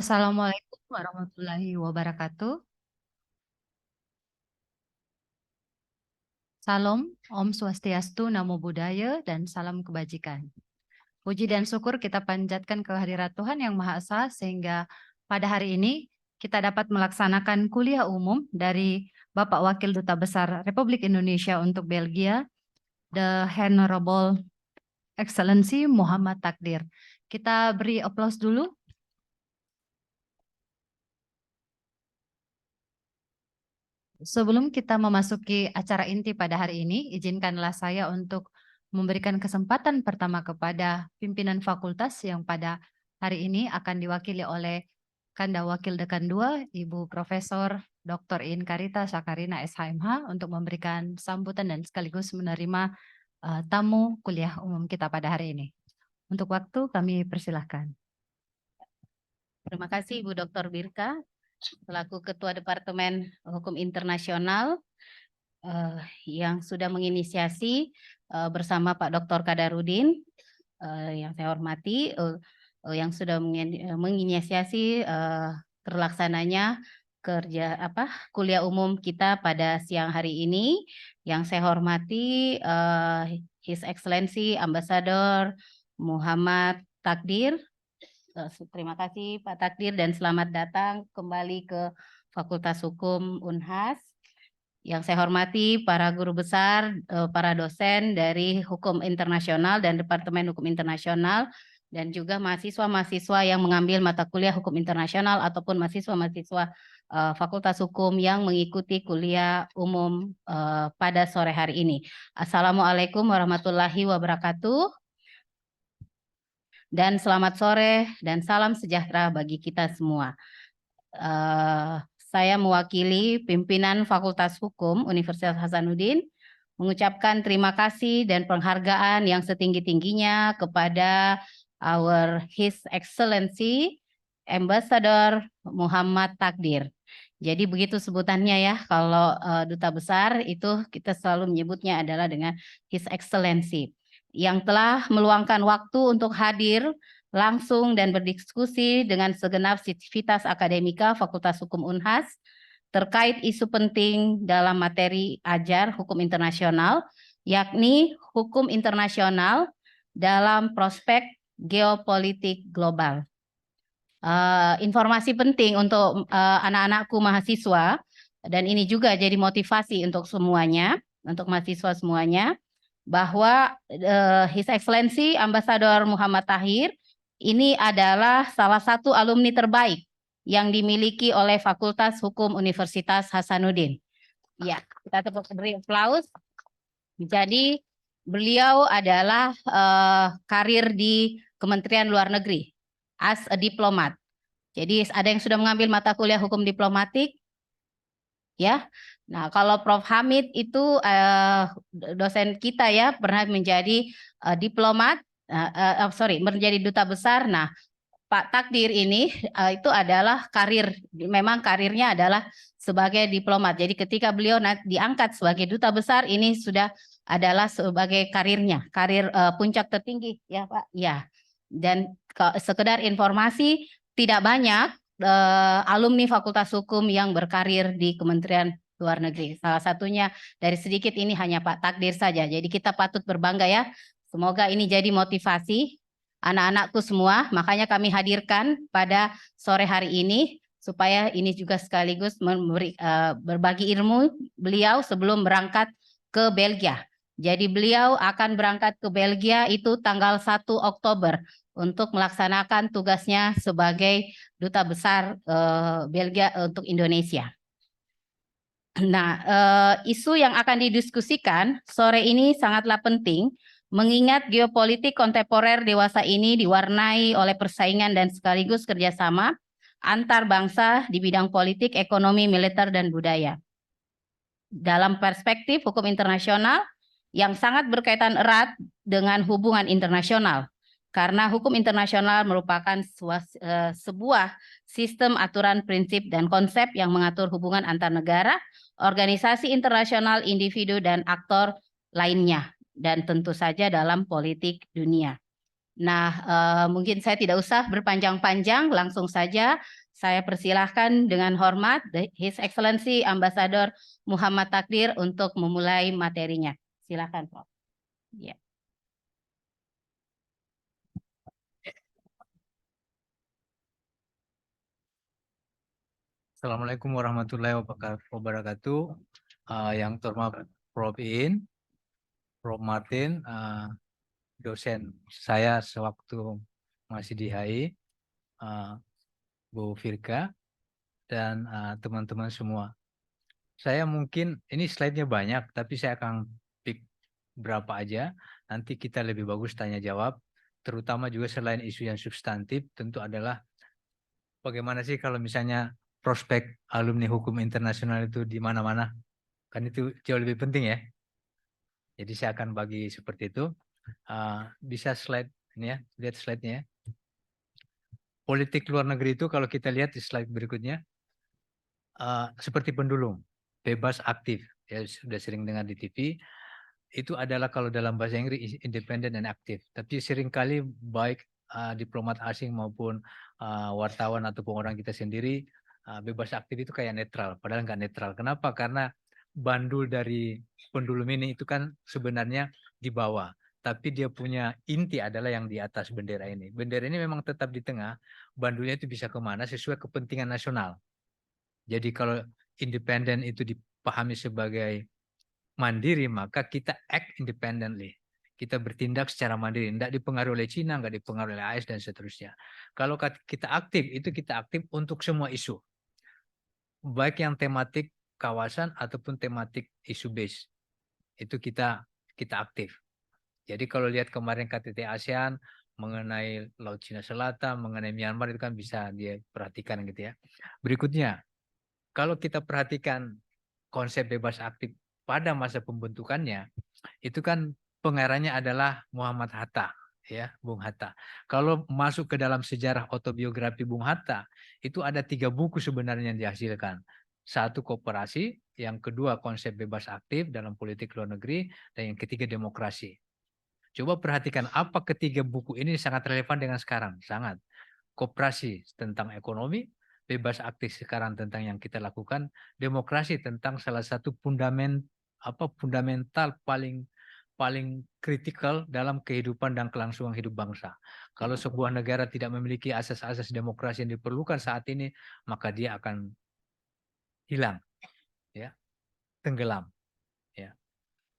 Assalamualaikum warahmatullahi wabarakatuh. Salam, Om Swastiastu, Namo Buddhaya, dan salam kebajikan. Puji dan syukur kita panjatkan kehadirat Tuhan Yang Maha Esa sehingga pada hari ini kita dapat melaksanakan kuliah umum dari Bapak Wakil Duta Besar Republik Indonesia untuk Belgia, The Honorable Excellency Muhammad Takdir. Kita beri aplaus dulu. Sebelum kita memasuki acara inti pada hari ini, izinkanlah saya untuk memberikan kesempatan pertama kepada pimpinan fakultas yang pada hari ini akan diwakili oleh Kanda Wakil Dekan 2, Ibu Profesor Dr. In Karita Sakarina SHMH untuk memberikan sambutan dan sekaligus menerima tamu kuliah umum kita pada hari ini. Untuk waktu kami persilahkan. Terima kasih Ibu Dr. Birka, selaku Ketua Departemen Hukum Internasional yang sudah menginisiasi bersama Pak Dr. Kadarudin, yang saya hormati, yang sudah menginisiasi terlaksananya kuliah umum kita pada siang hari ini. Yang saya hormati His Excellency Ambassador Muhammad Takdir. Terima kasih Pak Takdir dan selamat datang kembali ke Fakultas Hukum Unhas. Yang saya hormati para guru besar, para dosen dari Hukum Internasional dan Departemen Hukum Internasional, dan juga mahasiswa-mahasiswa yang mengambil mata kuliah Hukum Internasional ataupun mahasiswa-mahasiswa Fakultas Hukum yang mengikuti kuliah umum pada sore hari ini. Assalamualaikum warahmatullahi wabarakatuh. Dan selamat sore dan salam sejahtera bagi kita semua. Saya mewakili pimpinan Fakultas Hukum Universitas Hasanuddin mengucapkan terima kasih dan penghargaan yang setinggi-tingginya kepada His Excellency Ambassador Muhammad Takdir. Jadi begitu sebutannya ya, kalau duta besar itu kita selalu menyebutnya adalah dengan His Excellency, yang telah meluangkan waktu untuk hadir langsung dan berdiskusi dengan segenap sivitas akademika Fakultas Hukum Unhas terkait isu penting dalam materi ajar hukum internasional, yakni hukum internasional dalam prospek geopolitik global. Informasi penting untuk anak-anakku mahasiswa, dan ini juga jadi motivasi untuk semuanya, untuk mahasiswa semuanya, bahwa His Excellency Ambassador Muhammad Tahir ini adalah salah satu alumni terbaik yang dimiliki oleh Fakultas Hukum Universitas Hasanuddin. Ya, kita beri aplaus. Jadi beliau adalah karir di Kementerian Luar Negeri as a diplomat. Jadi ada yang sudah mengambil mata kuliah hukum diplomatik, ya. Nah, kalau Prof. Hamid itu dosen kita ya, pernah menjadi diplomat, menjadi duta besar. Nah, Pak Takdir ini itu adalah memang karirnya adalah sebagai diplomat. Jadi ketika beliau diangkat sebagai duta besar, ini sudah adalah sebagai karirnya, karir puncak tertinggi ya Pak. Ya. Dan sekedar informasi, tidak banyak alumni Fakultas Hukum yang berkarir di Kementerian Luar Negeri. Salah satunya dari sedikit ini hanya Pak Takdir saja. Jadi kita patut berbangga ya. Semoga ini jadi motivasi anak-anakku semua. Makanya kami hadirkan pada sore hari ini supaya ini juga sekaligus berbagi ilmu beliau sebelum berangkat ke Belgia. Jadi beliau akan berangkat ke Belgia itu tanggal 1 Oktober untuk melaksanakan tugasnya sebagai duta besar Belgia untuk Indonesia. Nah, isu yang akan didiskusikan sore ini sangatlah penting, mengingat geopolitik kontemporer dewasa ini diwarnai oleh persaingan dan sekaligus kerjasama antar bangsa di bidang politik, ekonomi, militer, dan budaya. Dalam perspektif hukum internasional yang sangat berkaitan erat dengan hubungan internasional, karena hukum internasional merupakan sebuah sistem aturan, prinsip, dan konsep yang mengatur hubungan antar negara, organisasi internasional, individu, dan aktor lainnya, dan tentu saja dalam politik dunia. Nah, mungkin saya tidak usah berpanjang-panjang, langsung saja saya persilahkan dengan hormat His Excellency Ambassador Muhammad Takdir untuk memulai materinya. Silakan, Prof. Ya. Assalamualaikum warahmatullahi wabarakatuh. Yang terhormat Prof. In, Prof. Martin, dosen saya sewaktu masih di HI, Bu Firka, dan teman-teman semua. Saya mungkin, ini slide-nya banyak, tapi saya akan pick berapa aja. Nanti kita lebih bagus tanya jawab, terutama juga selain isu yang substantif, tentu adalah bagaimana sih kalau misalnya prospek alumni hukum internasional itu di mana-mana. Kan itu jauh lebih penting ya. Jadi saya akan bagi seperti itu. Bisa slide ini ya, lihat slide-nya ya. Politik luar negeri itu kalau kita lihat di slide berikutnya, seperti pendulum, bebas aktif. Ya sudah sering dengar di TV. Itu adalah kalau dalam bahasa Inggris independen dan aktif. Tapi seringkali baik diplomat asing maupun wartawan ataupun orang kita sendiri, bebas aktif itu kayak netral. Padahal nggak netral. Kenapa? Karena bandul dari pendulum ini itu kan sebenarnya di bawah. Tapi dia punya inti adalah yang di atas bendera ini. Bendera ini memang tetap di tengah. Bandulnya itu bisa kemana sesuai kepentingan nasional. Jadi kalau independen itu dipahami sebagai mandiri, maka kita act independently. Kita bertindak secara mandiri, tidak dipengaruhi oleh Cina, nggak dipengaruhi oleh AS dan seterusnya. Kalau kita aktif, itu kita aktif untuk semua isu, baik yang tematik kawasan ataupun tematik isu base. Itu kita aktif. Jadi kalau lihat kemarin KTT ASEAN mengenai Laut Cina Selatan, mengenai Myanmar itu kan bisa dia perhatikan gitu ya. Berikutnya, kalau kita perhatikan konsep bebas aktif pada masa pembentukannya, itu kan pengarahnya adalah Muhammad Hatta, ya, Bung Hatta. Kalau masuk ke dalam sejarah autobiografi Bung Hatta, itu ada 3 buku sebenarnya yang dihasilkan. Satu koperasi, yang kedua konsep bebas aktif dalam politik luar negeri, dan yang ketiga demokrasi. Coba perhatikan apa ketiga buku ini sangat relevan dengan sekarang, sangat. Koperasi tentang ekonomi, bebas aktif sekarang tentang yang kita lakukan, demokrasi tentang salah satu fundamental paling kritikal dalam kehidupan dan kelangsungan hidup bangsa. Kalau sebuah negara tidak memiliki asas-asas demokrasi yang diperlukan saat ini, maka dia akan hilang, ya, tenggelam, ya.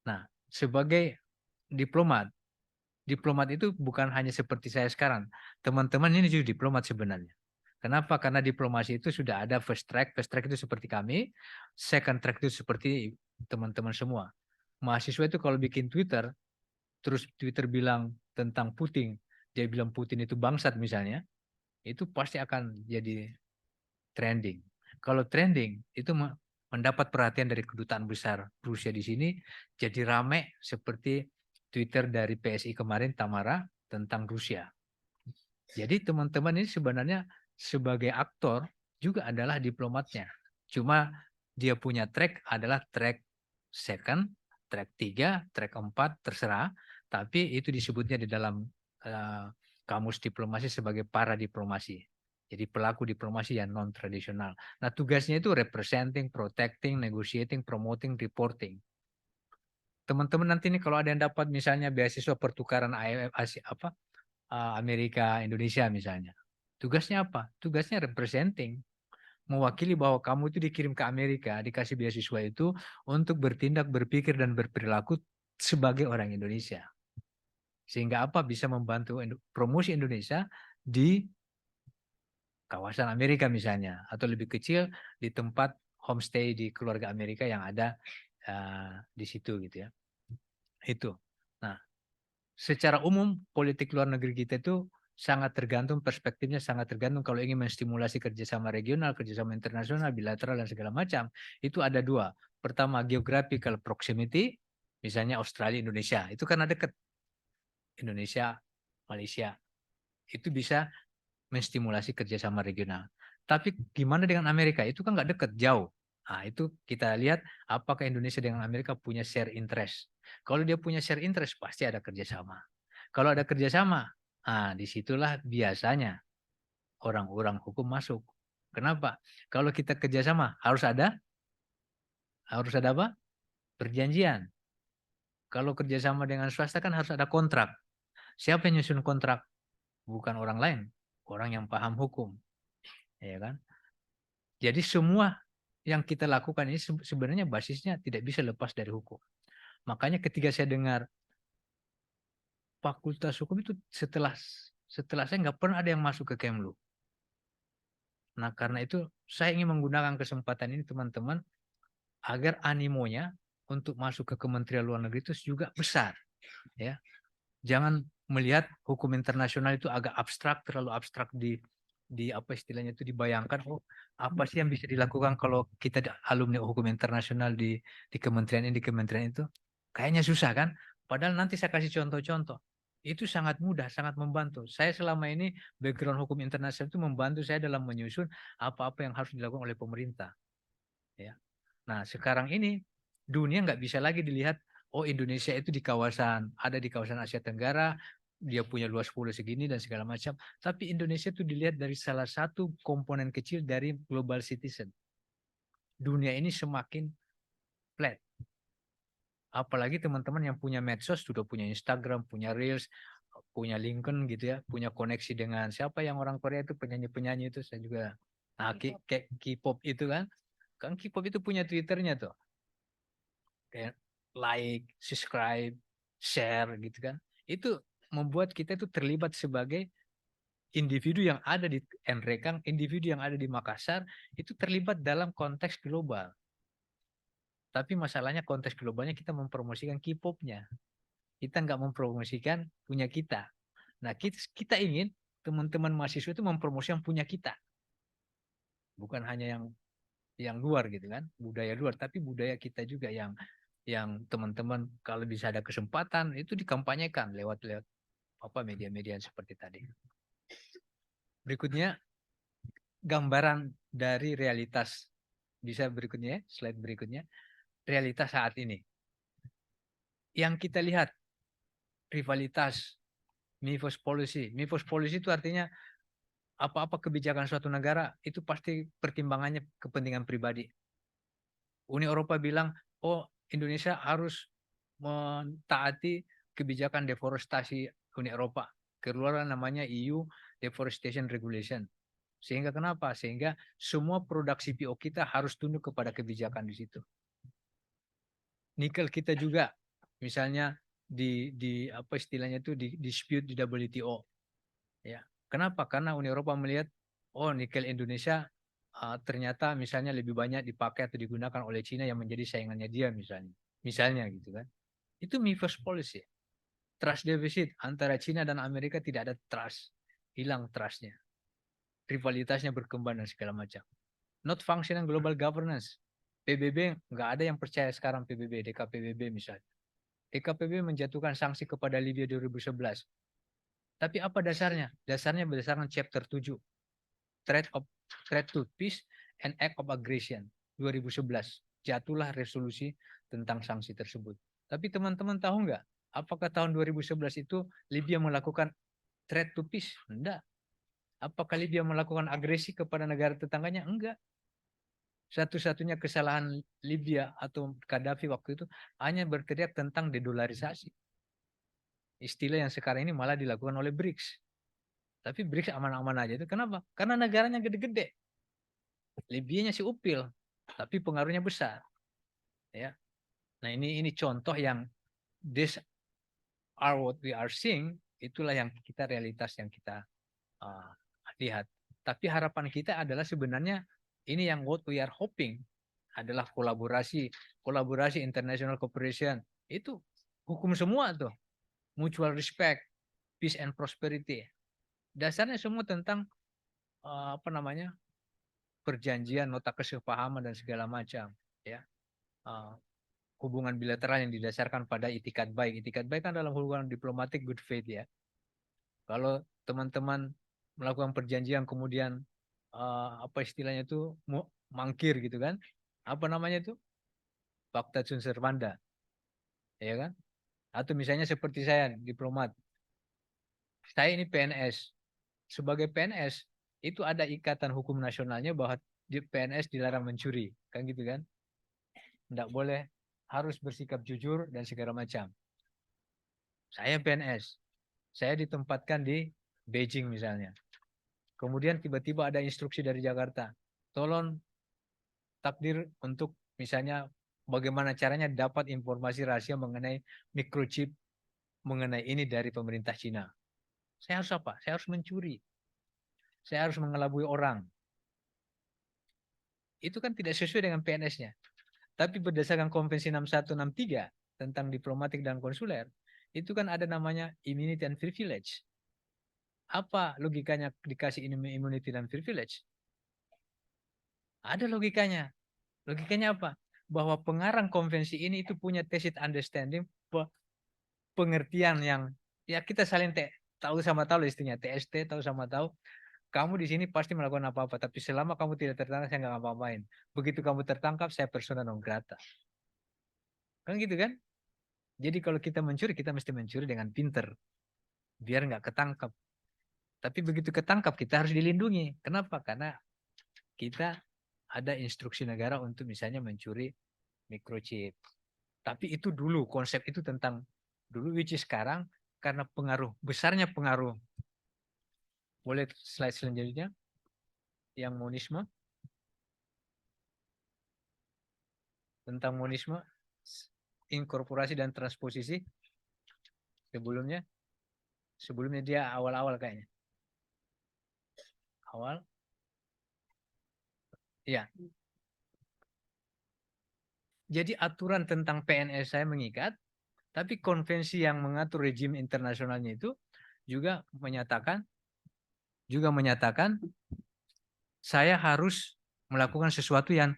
Nah, sebagai diplomat itu bukan hanya seperti saya sekarang. Teman-teman ini juga diplomat sebenarnya. Kenapa? Karena diplomasi itu sudah ada first track itu seperti kami, second track itu seperti teman-teman semua. Mahasiswa itu kalau bikin Twitter, terus Twitter bilang tentang Putin, dia bilang Putin itu bangsat misalnya, itu pasti akan jadi trending. Kalau trending itu mendapat perhatian dari kedutaan besar Rusia di sini, jadi rame seperti Twitter dari PSI kemarin Tamara tentang Rusia. Jadi teman-teman ini sebenarnya sebagai aktor juga adalah diplomatnya. Cuma dia punya track adalah track second, track 3, track 4, terserah. Tapi itu disebutnya di dalam kamus diplomasi sebagai para diplomasi. Jadi pelaku diplomasi yang non-tradisional. Nah tugasnya itu representing, protecting, negotiating, promoting, reporting. Teman-teman nanti nih kalau ada yang dapat misalnya beasiswa pertukaran IMF Amerika Indonesia misalnya. Tugasnya apa? Tugasnya representing. Mewakili bahwa kamu itu dikirim ke Amerika, dikasih beasiswa itu untuk bertindak, berpikir, dan berperilaku sebagai orang Indonesia. Sehingga apa? Bisa membantu promosi Indonesia di kawasan Amerika misalnya. Atau lebih kecil di tempat homestay di keluarga Amerika yang ada di situ gitu ya. Itu. Nah, secara umum politik luar negeri kita itu sangat tergantung, perspektifnya sangat tergantung kalau ingin menstimulasi kerjasama regional, kerjasama internasional, bilateral dan segala macam, itu ada 2. Pertama, geographical proximity, misalnya Australia, Indonesia, itu karena dekat. Indonesia, Malaysia, itu bisa menstimulasi kerjasama regional. Tapi gimana dengan Amerika? Itu kan nggak dekat, jauh. Nah, itu kita lihat apakah Indonesia dengan Amerika punya share interest. Kalau dia punya share interest, pasti ada kerjasama. Kalau ada kerjasama, Nah, disitulah biasanya orang-orang hukum masuk. Kenapa? Kalau kita kerjasama harus ada apa? Perjanjian. Kalau kerjasama dengan swasta kan harus ada kontrak. Siapa yang nyusun kontrak? Bukan orang lain, orang yang paham hukum, ya kan? Jadi semua yang kita lakukan ini sebenarnya basisnya tidak bisa lepas dari hukum. Makanya ketika saya dengar fakultas hukum itu setelah saya nggak pernah ada yang masuk ke Kemlu. Nah karena itu saya ingin menggunakan kesempatan ini teman-teman agar animonya untuk masuk ke Kementerian Luar Negeri itu juga besar, ya. Jangan melihat hukum internasional itu agak abstrak, terlalu abstrak di apa istilahnya itu dibayangkan, oh apa sih yang bisa dilakukan kalau kita alumni hukum internasional di kementerian ini, di kementerian itu, kayaknya susah kan? Padahal nanti saya kasih contoh-contoh. Itu sangat mudah, sangat membantu. Saya selama ini background hukum internasional itu membantu saya dalam menyusun apa-apa yang harus dilakukan oleh pemerintah. Ya. Nah sekarang ini dunia nggak bisa lagi dilihat, oh Indonesia itu ada di kawasan Asia Tenggara, dia punya luas pulau segini dan segala macam. Tapi Indonesia itu dilihat dari salah satu komponen kecil dari global citizen. Dunia ini semakin flat. Apalagi teman-teman yang punya medsos, sudah punya Instagram, punya Reels, punya LinkedIn gitu ya, punya koneksi dengan siapa yang orang Korea itu penyanyi-penyanyi itu saya juga. Nah, kayak K-pop itu kan K-pop itu punya Twitternya tuh. Kayak like, subscribe, share gitu kan. Itu membuat kita itu terlibat sebagai individu yang ada di Nrekang, individu yang ada di Makassar, itu terlibat dalam konteks global. Tapi masalahnya konteks globalnya kita mempromosikan K-pop-nya. Kita nggak mempromosikan punya kita. Nah, kita ingin teman-teman mahasiswa itu mempromosikan punya kita. Bukan hanya yang luar gitu kan, budaya luar, tapi budaya kita juga yang teman-teman kalau bisa ada kesempatan itu dikampanyekan lewat apa media-media seperti tadi. Berikutnya gambaran dari realitas. Bisa berikutnya, slide berikutnya. Realitas saat ini. Yang kita lihat rivalitas MIFOS policy. MIFOS policy itu artinya apa-apa kebijakan suatu negara itu pasti pertimbangannya kepentingan pribadi. Uni Eropa bilang, oh Indonesia harus mentaati kebijakan deforestasi Uni Eropa. Keluar namanya EU Deforestation Regulation. Sehingga kenapa? Sehingga semua produk CPO kita harus tunduk kepada kebijakan di situ. Nikel kita juga, misalnya di apa istilahnya itu di dispute di WTO. Ya, kenapa? Karena Uni Eropa melihat, oh nikel Indonesia ternyata misalnya lebih banyak dipakai atau digunakan oleh Cina yang menjadi saingannya dia misalnya gitu kan. Itu MIFOS policy. Trust deficit antara Cina dan Amerika tidak ada trust, hilang trustnya, rivalitasnya berkembang dan segala macam. Not functioning global governance. PBB nggak ada yang percaya sekarang PBB, DKPBB misalnya. DKPBB menjatuhkan sanksi kepada Libya 2011. Tapi apa dasarnya? Dasarnya berdasarkan chapter 7. Threat to Peace and Act of Aggression 2011. Jatuhlah resolusi tentang sanksi tersebut. Tapi teman-teman tahu nggak? Apakah tahun 2011 itu Libya melakukan threat to peace? Enggak. Apakah Libya melakukan agresi kepada negara tetangganya? Enggak. Satu-satunya kesalahan Libya atau Gaddafi waktu itu hanya berteriak tentang dedolarisasi. Istilah yang sekarang ini malah dilakukan oleh BRICS. Tapi BRICS aman-aman aja itu. Kenapa? Karena negaranya gede-gede. Libyanya si upil, tapi pengaruhnya besar. Ya. Nah ini contoh yang this are what we are seeing, itulah yang kita realitas yang kita lihat. Tapi harapan kita adalah sebenarnya ini yang what we are hoping adalah kolaborasi international cooperation. Itu hukum semua tuh. Mutual respect, peace and prosperity. Dasarnya semua tentang apa namanya? Perjanjian, nota kesepahaman dan segala macam, ya. Hubungan bilateral yang didasarkan pada itikat baik. Itikat baik kan dalam hubungan diplomatik good faith ya. Kalau teman-teman melakukan perjanjian kemudian apa istilahnya itu mangkir gitu kan? Apa namanya itu? Fakta sunt servanda. Ya kan? Atau misalnya seperti saya diplomat. saya ini PNS. Sebagai PNS, itu ada ikatan hukum nasionalnya bahwa di PNS dilarang mencuri. Kan gitu kan? Tidak boleh, harus bersikap jujur dan segala macam. Saya PNS. Saya ditempatkan di Beijing misalnya. Kemudian tiba-tiba ada instruksi dari Jakarta. Tolong takdir untuk misalnya bagaimana caranya dapat informasi rahasia mengenai microchip mengenai ini dari pemerintah Cina. Saya harus apa? Saya harus mencuri. Saya harus mengelabui orang. Itu kan tidak sesuai dengan PNS-nya. Tapi berdasarkan Konvensi 6163 tentang diplomatik dan konsuler, itu kan ada namanya immunity and privilege. Apa logikanya dikasih immunity dan privilege? Ada logikanya. Logikanya apa? Bahwa pengarang konvensi ini itu punya tacit understanding, pengertian yang ya kita saling tahu sama tahu istinya TST, tahu sama tahu. Kamu di sini pasti melakukan apa-apa, tapi selama kamu tidak tertangkap saya nggak ngapa-ngapain. Begitu kamu tertangkap saya persona non grata. Kan gitu kan? Jadi kalau kita mencuri kita mesti mencuri dengan pinter biar nggak ketangkap. Tapi begitu ketangkap kita harus dilindungi. Kenapa? Karena kita ada instruksi negara untuk misalnya mencuri microchip. Tapi itu dulu konsep itu tentang dulu which is sekarang karena pengaruh besarnya pengaruh. Boleh slide selanjutnya yang monisme. Tentang monisme, inkorporasi dan transposisi. Sebelumnya dia awal-awal kayaknya. Awal. Ya. Jadi aturan tentang PNS saya mengikat, tapi konvensi yang mengatur rejim internasionalnya itu juga menyatakan saya harus melakukan sesuatu yang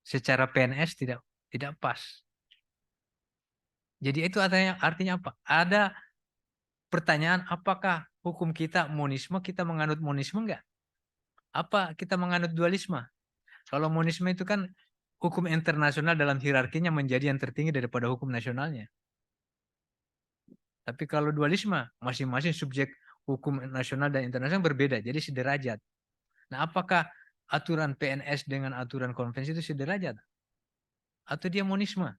secara PNS tidak pas. Jadi itu artinya apa? Ada pertanyaan apakah hukum kita monisme, kita menganut monisme enggak? Apa kita menganut dualisme? Kalau monisme itu kan hukum internasional dalam hierarkinya menjadi yang tertinggi daripada hukum nasionalnya. Tapi kalau dualisme, masing-masing subjek hukum nasional dan internasional berbeda, jadi sederajat. Nah, apakah aturan PNS dengan aturan konvensi itu sederajat? Atau dia monisme?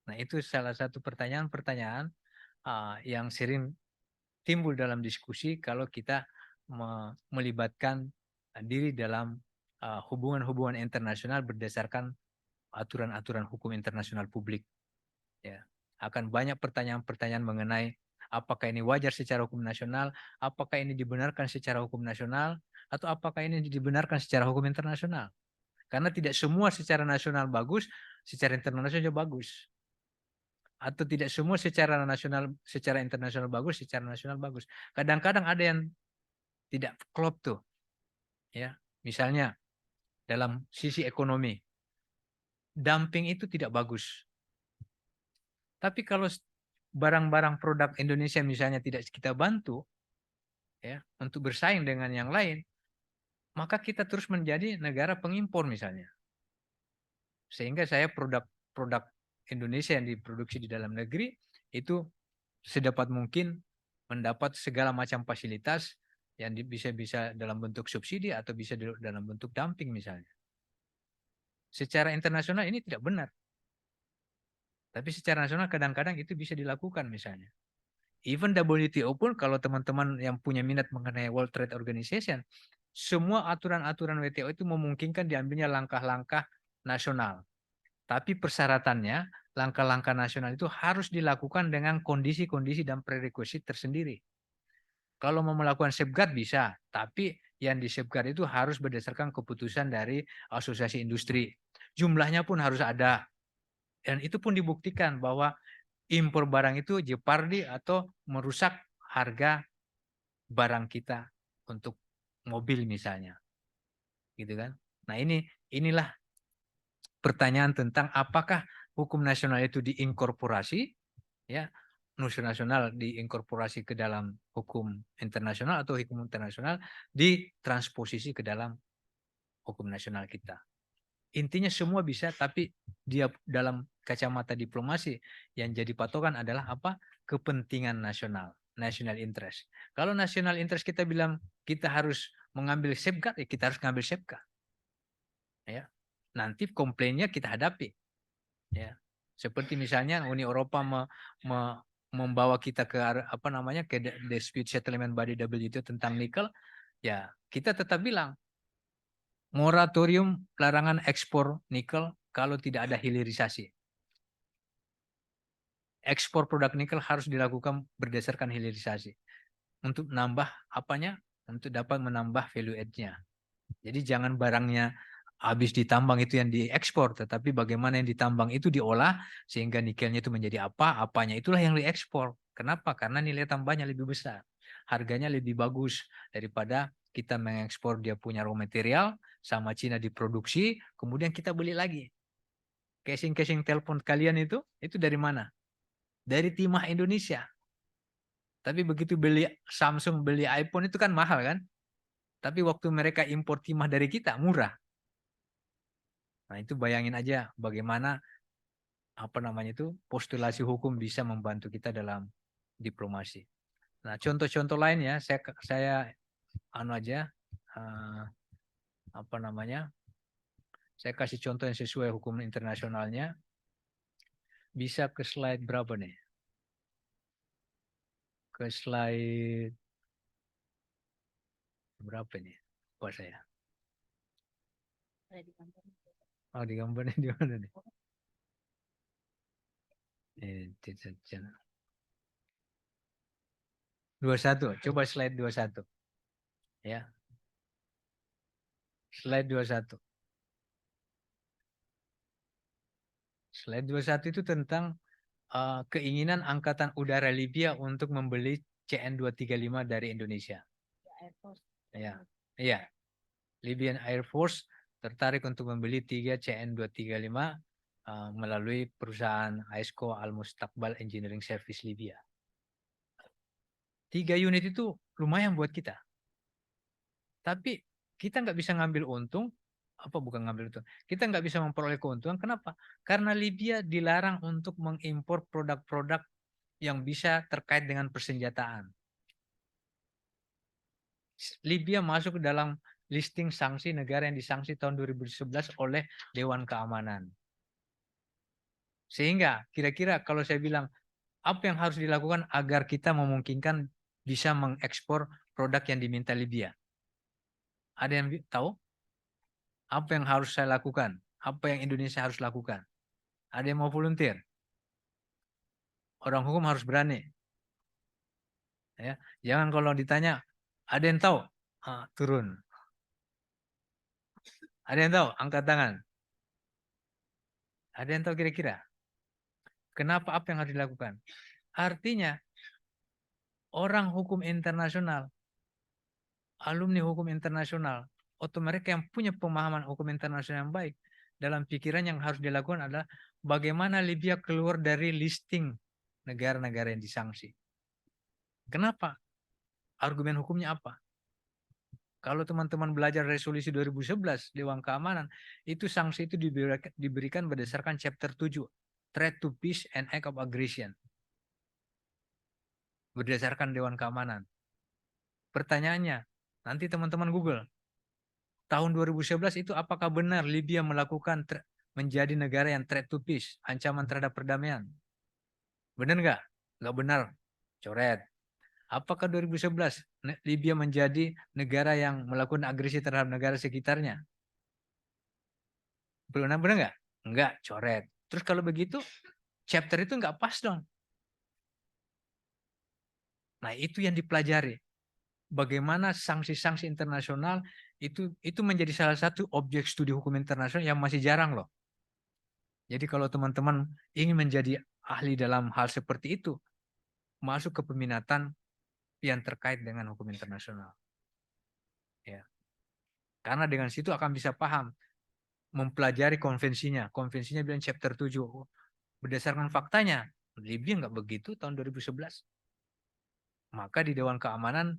Nah, itu salah satu pertanyaan-pertanyaan yang sering timbul dalam diskusi kalau kita melibatkan diri dalam hubungan-hubungan internasional berdasarkan aturan-aturan hukum internasional publik. Ya, akan banyak pertanyaan-pertanyaan mengenai apakah ini wajar secara hukum nasional, apakah ini dibenarkan secara hukum nasional, atau apakah ini dibenarkan secara hukum internasional. Karena tidak semua secara nasional bagus, secara internasional juga bagus. Atau tidak semua secara nasional, secara internasional bagus, secara nasional bagus. Kadang-kadang ada yang tidak klop tuh. Ya, misalnya dalam sisi ekonomi, dumping itu tidak bagus. Tapi kalau barang-barang produk Indonesia misalnya tidak kita bantu ya untuk bersaing dengan yang lain, maka kita terus menjadi negara pengimpor misalnya. Sehingga saya produk-produk Indonesia yang diproduksi di dalam negeri itu sedapat mungkin mendapat segala macam fasilitas yang bisa dalam bentuk subsidi atau bisa dalam bentuk dumping misalnya. Secara internasional ini tidak benar. Tapi secara nasional kadang-kadang itu bisa dilakukan misalnya. Even WTO pun kalau teman-teman yang punya minat mengenai World Trade Organization, semua aturan-aturan WTO itu memungkinkan diambilnya langkah-langkah nasional. Tapi persyaratannya, langkah-langkah nasional itu harus dilakukan dengan kondisi-kondisi dan prerequisite tersendiri. Kalau mau melakukan safeguard bisa, tapi yang di safeguard itu harus berdasarkan keputusan dari asosiasi industri. Jumlahnya pun harus ada. Dan itu pun dibuktikan bahwa impor barang itu jeopardy atau merusak harga barang kita untuk mobil misalnya. Gitu kan? Nah, inilah pertanyaan tentang apakah hukum nasional itu diinkorporasi ya, nasional diinkorporasi ke dalam hukum internasional atau hukum internasional ditransposisi ke dalam hukum nasional kita. Intinya semua bisa, tapi dia dalam kacamata diplomasi yang jadi patokan adalah apa? Kepentingan nasional. national interest. Kalau national interest kita bilang kita harus mengambil safeguard, ya kita harus mengambil safeguard. Ya. Nanti komplainnya kita hadapi. Ya. Seperti misalnya Uni Eropa membawa kita ke ke dispute settlement body WTO tentang nikel, ya kita tetap bilang moratorium larangan ekspor nikel kalau tidak ada hilirisasi. Ekspor produk nikel harus dilakukan berdasarkan hilirisasi. Untuk nambah apanya? Untuk dapat menambah value add-nya. Jadi jangan barangnya habis ditambang itu yang diekspor, tetapi bagaimana yang ditambang itu diolah sehingga nikelnya itu menjadi apa, apanya itulah yang diekspor. Kenapa? Karena nilai tambahnya lebih besar. Harganya lebih bagus daripada kita mengekspor dia punya raw material sama Cina diproduksi, kemudian kita beli lagi. Casing-casing telepon kalian itu dari mana? Dari timah Indonesia. Tapi begitu beli Samsung, beli iPhone itu kan mahal kan? Tapi waktu mereka impor timah dari kita murah. Nah, itu bayangin aja bagaimana postulasi hukum bisa membantu kita dalam diplomasi. Nah, contoh-contoh lain ya, saya saya kasih contoh yang sesuai hukum internasionalnya. Bisa ke slide berapa nih? Ke slide berapa nih? Buat saya. Oh, digambarnya di mana nih? 21, coba slide 21. Ya. Slide 21. Slide 21 itu tentang keinginan Angkatan Udara Libya untuk membeli CN-235 dari Indonesia. Ya. Iya. Libyan Air Force tertarik untuk membeli 3 CN-235 melalui perusahaan AESCO Al-Mustaqbal Engineering Service Libya. 3 unit itu lumayan buat kita. Tapi kita nggak bisa ngambil untung, kita nggak bisa memperoleh keuntungan. Kenapa? Karena Libya dilarang untuk mengimpor produk-produk yang bisa terkait dengan persenjataan. Libya masuk ke dalam listing sanksi negara yang disanksi tahun 2011 oleh Dewan Keamanan. Sehingga kira-kira kalau saya bilang apa yang harus dilakukan agar kita memungkinkan bisa mengekspor produk yang diminta Libya? Ada yang tahu? Apa yang harus saya lakukan? Apa yang Indonesia harus lakukan? Ada yang mau volunteer? Orang hukum harus berani. Ya, jangan kalau ditanya, ada yang tahu? Turun. Ada yang tahu? Angkat tangan. Ada yang tahu kira-kira? Kenapa apa yang harus dilakukan? Artinya, orang hukum internasional, alumni hukum internasional, atau mereka yang punya pemahaman hukum internasional yang baik, dalam pikiran yang harus dilakukan adalah bagaimana Libya keluar dari listing negara-negara yang disanksi. Kenapa? Argumen hukumnya apa? Kalau teman-teman belajar resolusi 2011 Dewan Keamanan, itu sanksi itu diberikan berdasarkan chapter 7, Threat to Peace and Act of Aggression. Berdasarkan Dewan Keamanan. Pertanyaannya, nanti teman-teman Google, tahun 2011 itu apakah benar Libya melakukan menjadi negara yang threat to peace, ancaman terhadap perdamaian? Benar nggak? Nggak benar. Coret. Apakah 2011 Libya menjadi negara yang melakukan agresi terhadap negara sekitarnya? Benar nggak? Nggak, coret. Terus kalau begitu, chapter itu nggak pas dong. Nah, itu yang dipelajari. Bagaimana sanksi-sanksi internasional itu menjadi salah satu objek studi hukum internasional yang masih jarang loh. Jadi kalau teman-teman ingin menjadi ahli dalam hal seperti itu, masuk ke peminatan yang terkait dengan hukum internasional. Ya. Karena dengan situ akan bisa paham, mempelajari konvensinya. Konvensinya bilang chapter 7. Berdasarkan faktanya, Libya nggak begitu tahun 2011. Maka di Dewan Keamanan,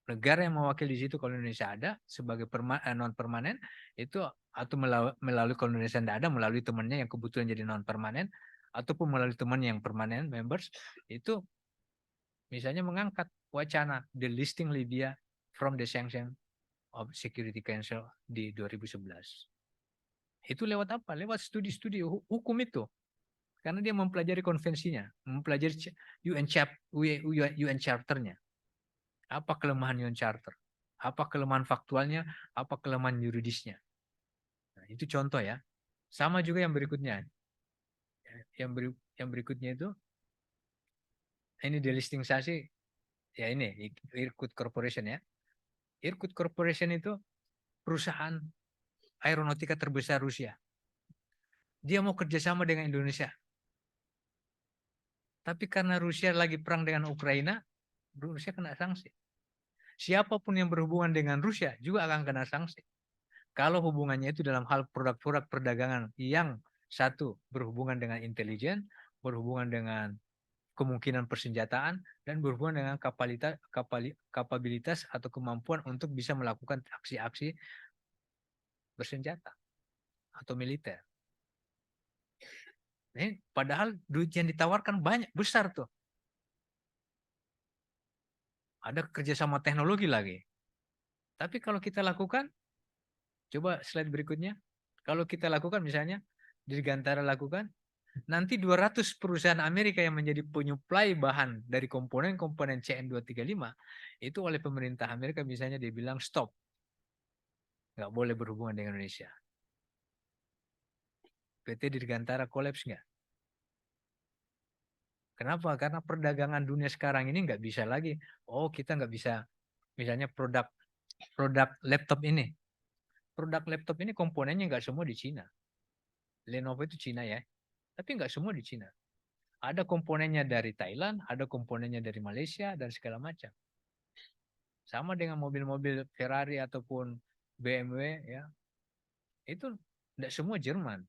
negara yang mewakili di situ kalau Indonesia ada sebagai non permanen itu, atau melalui kalau Indonesia tidak ada melalui temannya yang kebetulan jadi non permanen, ataupun melalui teman yang permanen members, itu Misalnya mengangkat wacana delisting Libya from the sanction of Security Council di 2011. Itu lewat apa? Lewat studi-studi hukum itu. Karena dia mempelajari konvensinya, mempelajari UN Charter-nya. Apa kelemahan UN Charter? Apa kelemahan faktualnya? Apa kelemahan yuridisnya? Nah, itu contoh ya. Sama juga yang berikutnya. Yang berikutnya itu, ini delistingasi, ya ini, Irkut Corporation ya. Irkut Corporation itu perusahaan aeronautika terbesar Rusia. Dia mau kerjasama dengan Indonesia. Tapi karena Rusia lagi perang dengan Ukraina, Rusia kena sanksi. Siapapun yang berhubungan dengan Rusia juga akan kena sanksi. Kalau hubungannya itu dalam hal produk-produk perdagangan yang satu berhubungan dengan intelijen, berhubungan dengan kemungkinan persenjataan, dan berhubungan dengan kapabilitas atau kemampuan untuk bisa melakukan aksi-aksi bersenjata atau militer. Padahal duit yang ditawarkan banyak, besar tuh. Ada kerjasama teknologi lagi. Tapi kalau kita lakukan, coba slide berikutnya. Kalau kita lakukan misalnya, Dirgantara lakukan, nanti 200 perusahaan Amerika yang menjadi penyuplai bahan dari komponen-komponen CN235, itu oleh pemerintah Amerika misalnya dibilang stop. Nggak boleh berhubungan dengan Indonesia. PT Dirgantara kolaps nggak? Kenapa? Karena perdagangan dunia sekarang ini nggak bisa lagi. Oh, kita nggak bisa, misalnya produk laptop ini. Produk laptop ini komponennya nggak semua di Cina. Lenovo itu Cina ya, tapi nggak semua di Cina. Ada komponennya dari Thailand, ada komponennya dari Malaysia, dan segala macam. Sama dengan mobil-mobil Ferrari ataupun BMW, ya, itu tidak semua Jerman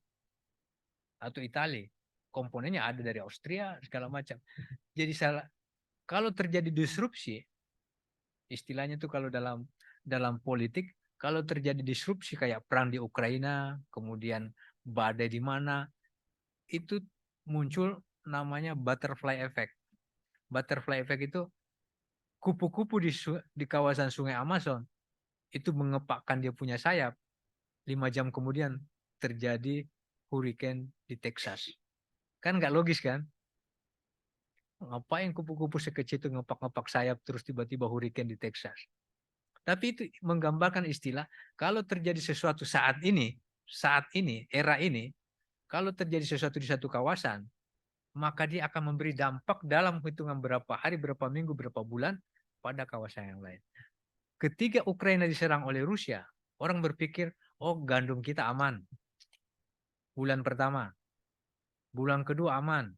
atau Italia. Komponennya ada dari Austria, segala macam. Jadi kalau terjadi disrupsi, istilahnya itu kalau dalam politik, kalau terjadi disrupsi kayak perang di Ukraina, kemudian badai di mana, itu muncul namanya butterfly effect. Butterfly effect itu kupu-kupu di kawasan Sungai Amazon itu mengepakkan dia punya sayap. 5 jam kemudian terjadi hurricane di Texas. Kan nggak logis kan? Ngapain kupu-kupu sekecil itu ngepak-ngepak sayap terus tiba-tiba hurricane di Texas? Tapi itu menggambarkan istilah, kalau terjadi sesuatu saat ini, era ini, kalau terjadi sesuatu di satu kawasan, maka dia akan memberi dampak dalam hitungan berapa hari, berapa minggu, berapa bulan pada kawasan yang lain. Ketika Ukraina diserang oleh Rusia, orang berpikir, oh gandum kita aman. Bulan pertama. Bulan kedua aman.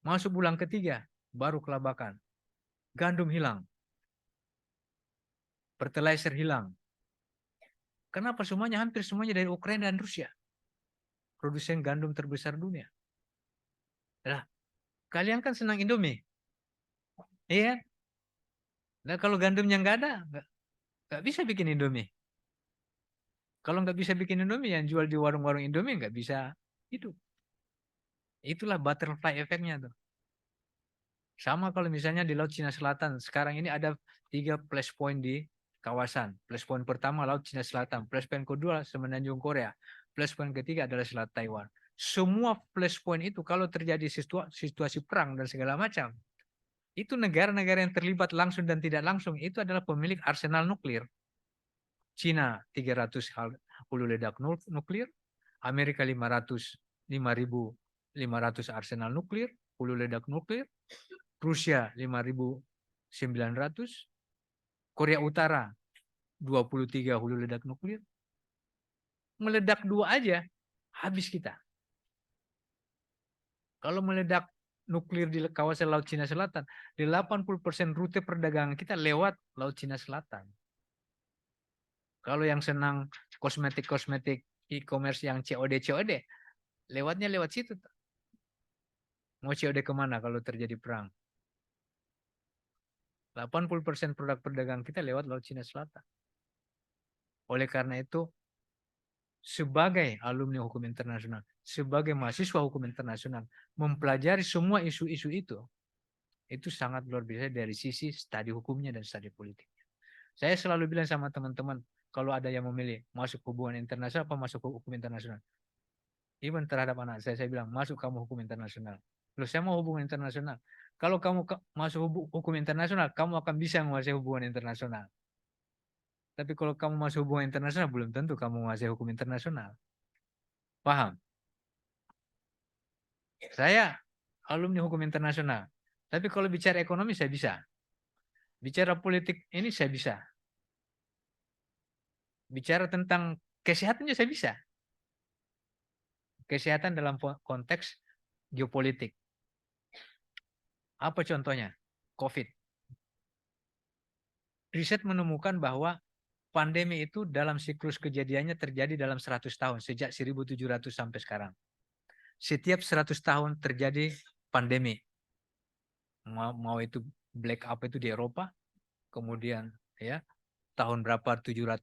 Masuk bulan ketiga, baru kelabakan. Gandum hilang. Fertilizer hilang. Kenapa semuanya, hampir semuanya dari Ukraina dan Rusia? Produsen gandum terbesar dunia. Nah, kalian kan senang Indomie. Iya. Nah, kalau gandumnya nggak ada, nggak bisa bikin Indomie. Kalau nggak bisa bikin Indomie, yang jual di warung-warung Indomie nggak bisa hidup. Itulah butterfly effect-nya tuh. Sama kalau misalnya di Laut Cina Selatan. Sekarang ini ada 3 flashpoint di kawasan. Flashpoint pertama Laut Cina Selatan. Flashpoint kedua Semenanjung Korea. Flashpoint ketiga adalah Selat Taiwan. Semua flashpoint itu kalau terjadi situasi perang dan segala macam, itu negara-negara yang terlibat langsung dan tidak langsung itu adalah pemilik arsenal nuklir. Cina 300 hulu ledak nuklir, Amerika 5.500 arsenal nuklir, hulu ledak nuklir, Rusia 5.900, Korea Utara 23 hulu ledak nuklir. Meledak 2 aja, habis kita. Kalau meledak nuklir di kawasan Laut Cina Selatan, di 80% rute perdagangan kita lewat Laut Cina Selatan. Kalau yang senang kosmetik e-commerce yang COD, lewatnya lewat situ. Mau COD kemana kalau terjadi perang? 80% produk perdagangan kita lewat Laut Cina Selatan. Oleh karena itu, sebagai alumni hukum internasional, sebagai mahasiswa hukum internasional, mempelajari semua isu-isu itu Itu sangat luar biasa dari sisi studi hukumnya dan studi politiknya. Saya selalu bilang sama teman-teman, kalau ada yang memilih masuk hubungan internasional apa masuk hukum internasional. Even terhadap anak saya bilang, masuk kamu hukum internasional. Loh, saya mau hubungan internasional. Kalau kamu masuk hukum internasional, kamu akan bisa menguasai hubungan internasional. Tapi kalau kamu masuk hubungan internasional, belum tentu kamu menguasai hukum internasional. Paham? Saya alumni hukum internasional. Tapi kalau bicara ekonomi, saya bisa. Bicara politik ini, saya bisa. Bicara tentang kesehatan juga saya bisa. Kesehatan dalam konteks geopolitik. Apa contohnya? COVID. Riset menemukan bahwa pandemi itu dalam siklus kejadiannya terjadi dalam 100 tahun. Sejak 1700 sampai sekarang. Setiap 100 tahun terjadi pandemi. Mau itu black apa itu di Eropa. Kemudian ya tahun berapa 700,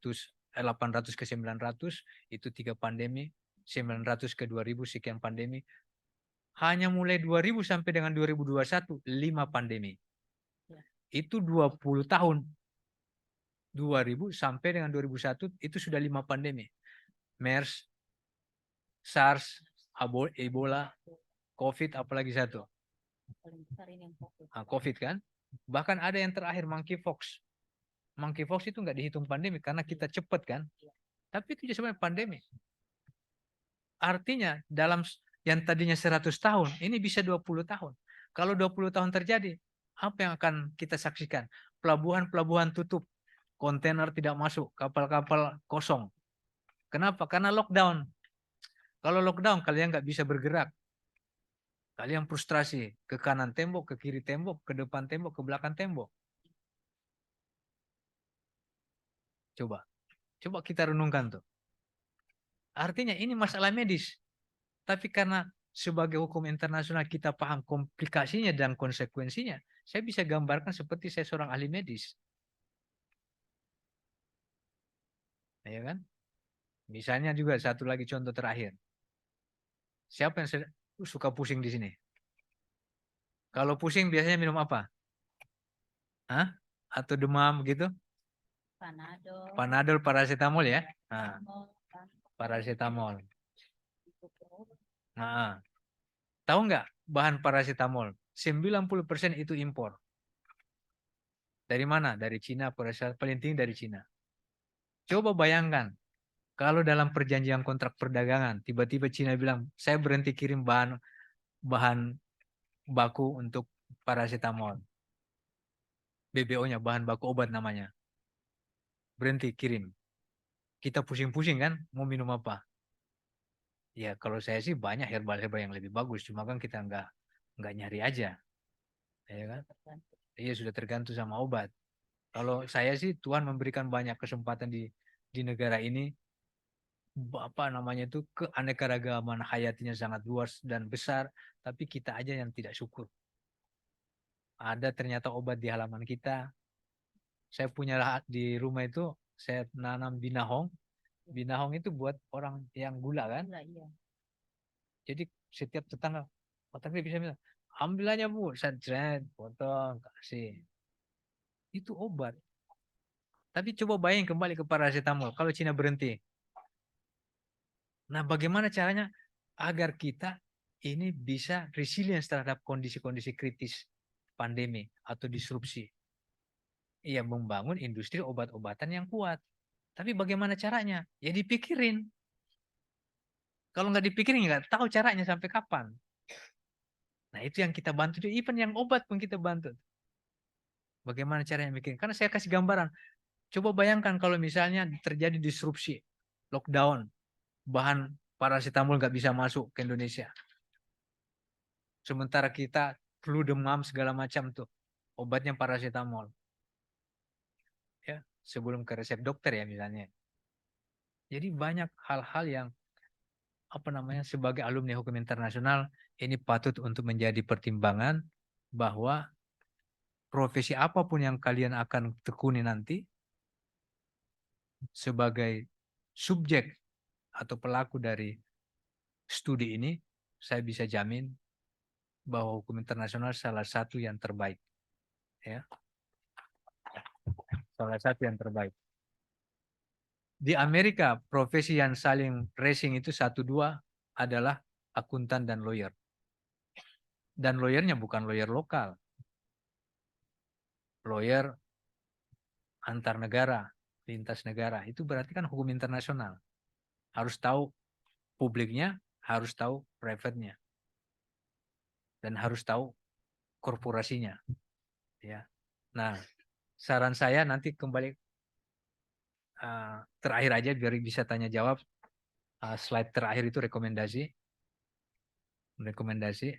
800 ke 900 itu 3 pandemi. 900 ke 2000 sekian pandemi. Hanya mulai 2000 sampai dengan 2021 5 pandemi. Itu 20 tahun. 2000 sampai dengan 2001 itu sudah 5 pandemi. MERS, SARS, Ebola, COVID, apalagi satu. COVID kan. Bahkan ada yang terakhir monkeypox. Monkeypox itu nggak dihitung pandemi karena kita cepat kan. Tapi itu sebenarnya pandemi. Artinya dalam yang tadinya 100 tahun, ini bisa 20 tahun. Kalau 20 tahun terjadi, apa yang akan kita saksikan? Pelabuhan-pelabuhan tutup, kontainer tidak masuk, kapal-kapal kosong. Kenapa? Karena lockdown. Kalau lockdown, kalian nggak bisa bergerak. Kalian frustrasi, ke kanan tembok, ke kiri tembok, ke depan tembok, ke belakang tembok. Coba kita renungkan tuh. Artinya ini masalah medis. Tapi karena sebagai hukum internasional kita paham komplikasinya dan konsekuensinya, saya bisa gambarkan seperti saya seorang ahli medis. Ya kan? Misalnya juga satu lagi contoh terakhir. Siapa yang suka pusing di sini? Kalau pusing biasanya minum apa? Hah? Atau demam gitu? Panadol. Panadol, paracetamol ya? Nah, paracetamol. Nah, tahu nggak bahan paracetamol? 90% itu impor. Dari mana? Dari Cina, paling tinggi dari Cina. Coba bayangkan, kalau dalam perjanjian kontrak perdagangan, tiba-tiba Cina bilang, saya berhenti kirim bahan baku untuk paracetamol. BBO-nya, bahan baku obat namanya. Berhenti kirim. Kita pusing-pusing kan, mau minum apa? Ya kalau saya sih banyak herbal-herbal yang lebih bagus, cuma kan kita nggak nyari aja. Ya kan? Iya sudah tergantung sama obat. Kalau saya sih Tuhan memberikan banyak kesempatan di negara ini, apa namanya itu keanekaragaman hayatinya sangat luas dan besar, tapi kita aja yang tidak syukur. Ada ternyata obat di halaman kita. Saya punya di rumah itu saya nanam binahong. Binahong itu buat orang yang gula kan. Iya. Jadi setiap tetangga, tetangga bisa bilang, ambil aja bu, saya potong, kasih. Itu obat. Tapi coba bayangin kembali ke paracetamol. Kalau Cina berhenti. Nah bagaimana caranya agar kita ini bisa resilience terhadap kondisi-kondisi kritis pandemi atau disrupsi. Iya membangun industri obat-obatan yang kuat. Tapi bagaimana caranya? Ya dipikirin. Kalau nggak dipikirin nggak tahu caranya sampai kapan. Nah itu yang kita bantu. Even yang obat pun kita bantu. Bagaimana caranya bikin? Karena saya kasih gambaran. Coba bayangkan kalau misalnya terjadi disrupsi, lockdown, bahan paracetamol nggak bisa masuk ke Indonesia. Sementara kita flu demam segala macam tuh, obatnya paracetamol. Ya, sebelum ke resep dokter ya misalnya. Jadi banyak hal-hal yang apa namanya sebagai alumni hukum internasional ini patut untuk menjadi pertimbangan bahwa profesi apapun yang kalian akan tekuni nanti sebagai subjek atau pelaku dari studi ini, saya bisa jamin bahwa hukum internasional salah satu yang terbaik. Ya, salah satu yang terbaik. Di Amerika, profesi yang saling racing itu 1-2 adalah akuntan dan lawyer. Dan lawyernya bukan lawyer lokal. Lawyer antar negara, lintas negara. Itu berarti kan hukum internasional. Harus tahu publiknya, harus tahu private-nya. Dan harus tahu korporasinya. Ya. Nah, saran saya nanti kembali terakhir aja biar bisa tanya jawab. Slide terakhir itu rekomendasi.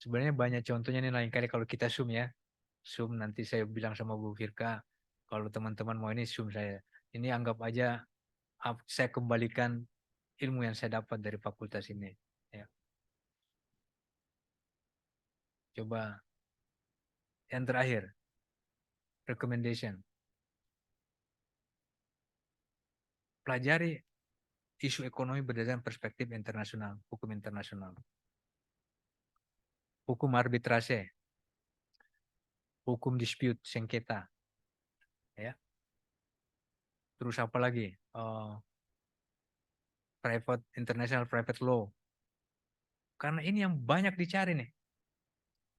Sebenarnya banyak contohnya nih, lain kali kalau kita Zoom ya. Zoom nanti saya bilang sama Bu Firka, kalau teman-teman mau ini Zoom saya. Ini anggap aja saya kembalikan ilmu yang saya dapat dari fakultas ini. Ya. Coba yang terakhir, recommendation. Pelajari isu ekonomi berdasarkan perspektif internasional, hukum internasional. Hukum arbitrase, hukum dispute, sengketa. Ya. Terus apa lagi? International private law. Karena ini yang banyak dicari nih.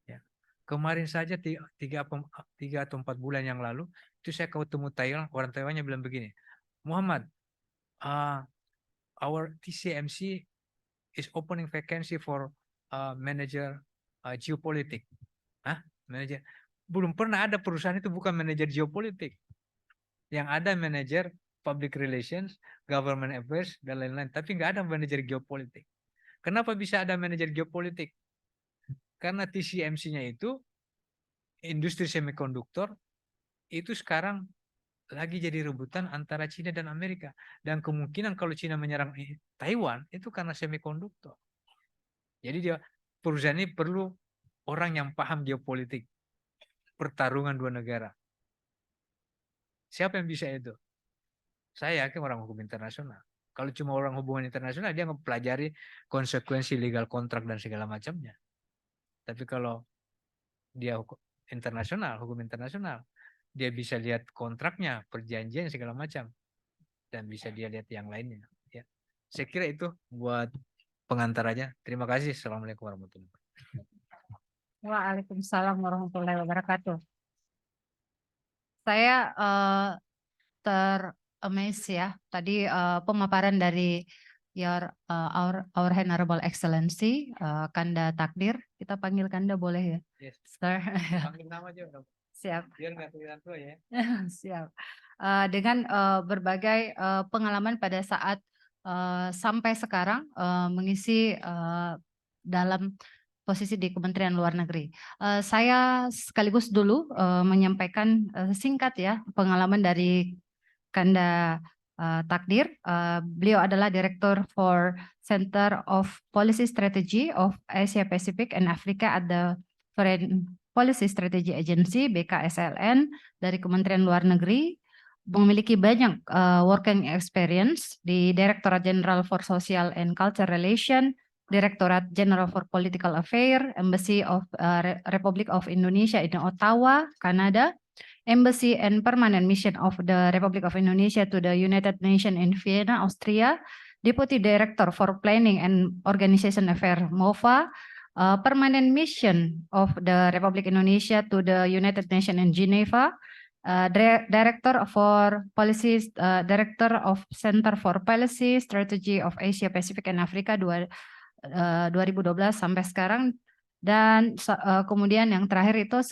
Ya. Kemarin saja 3 atau 4 bulan yang lalu, itu saya ketemu Thailand, orang Taiwannya bilang begini, Muhammad, our TCMC is opening vacancy for manager geopolitik. Manager. Belum pernah ada perusahaan itu bukan manajer geopolitik. Yang ada manajer public relations, government affairs, dan lain-lain. Tapi nggak ada manajer geopolitik. Kenapa bisa ada manajer geopolitik? Karena TCMC-nya itu, industri semikonduktor, itu sekarang lagi jadi rebutan antara Cina dan Amerika. Dan kemungkinan kalau Cina menyerang Taiwan, itu karena semikonduktor. Jadi perusahaan ini perlu orang yang paham geopolitik. Pertarungan dua negara. Siapa yang bisa itu? Saya yakin orang hukum internasional. Kalau cuma orang hubungan internasional, dia mempelajari konsekuensi legal kontrak dan segala macamnya. Tapi kalau dia hukum internasional, dia bisa lihat kontraknya, perjanjian segala macam, dan bisa dia lihat yang lainnya. Ya. Saya kira itu buat pengantaranya. Terima kasih. Assalamualaikum warahmatullahi wabarakatuh. Waalaikumsalam warahmatullahi wabarakatuh. Saya ter-amaze ya tadi pemaparan dari our Honorable Excellency Kanda Takdir. Kita panggil Kanda boleh ya? Yes. Sir. Panggil nama aja dong. Siap. Biar nggak kelihatan tua ya. Siap. Dengan berbagai pengalaman pada saat sampai sekarang mengisi dalam posisi di Kementerian Luar Negeri. Saya sekaligus dulu menyampaikan singkat ya pengalaman dari Kanda Takdir. Beliau adalah Director for Center of Policy Strategy of Asia Pacific and Africa at the Foreign Policy Strategy Agency (BKSLN) dari Kementerian Luar Negeri. Memiliki banyak working experience di Directorate General for Social and Culture Relation, Directorate General for Political Affairs, Embassy of Republic of Indonesia in Ottawa, Canada, Embassy and Permanent Mission of the Republic of Indonesia to the United Nations in Vienna, Austria, Deputy Director for Planning and Organization Affairs, MOFA, Permanent Mission of the Republic Indonesia to the United Nations in Geneva, Director for Policy, Director of Center for Policy Strategy of Asia Pacific and Africa 2012 sampai sekarang, dan kemudian yang terakhir itu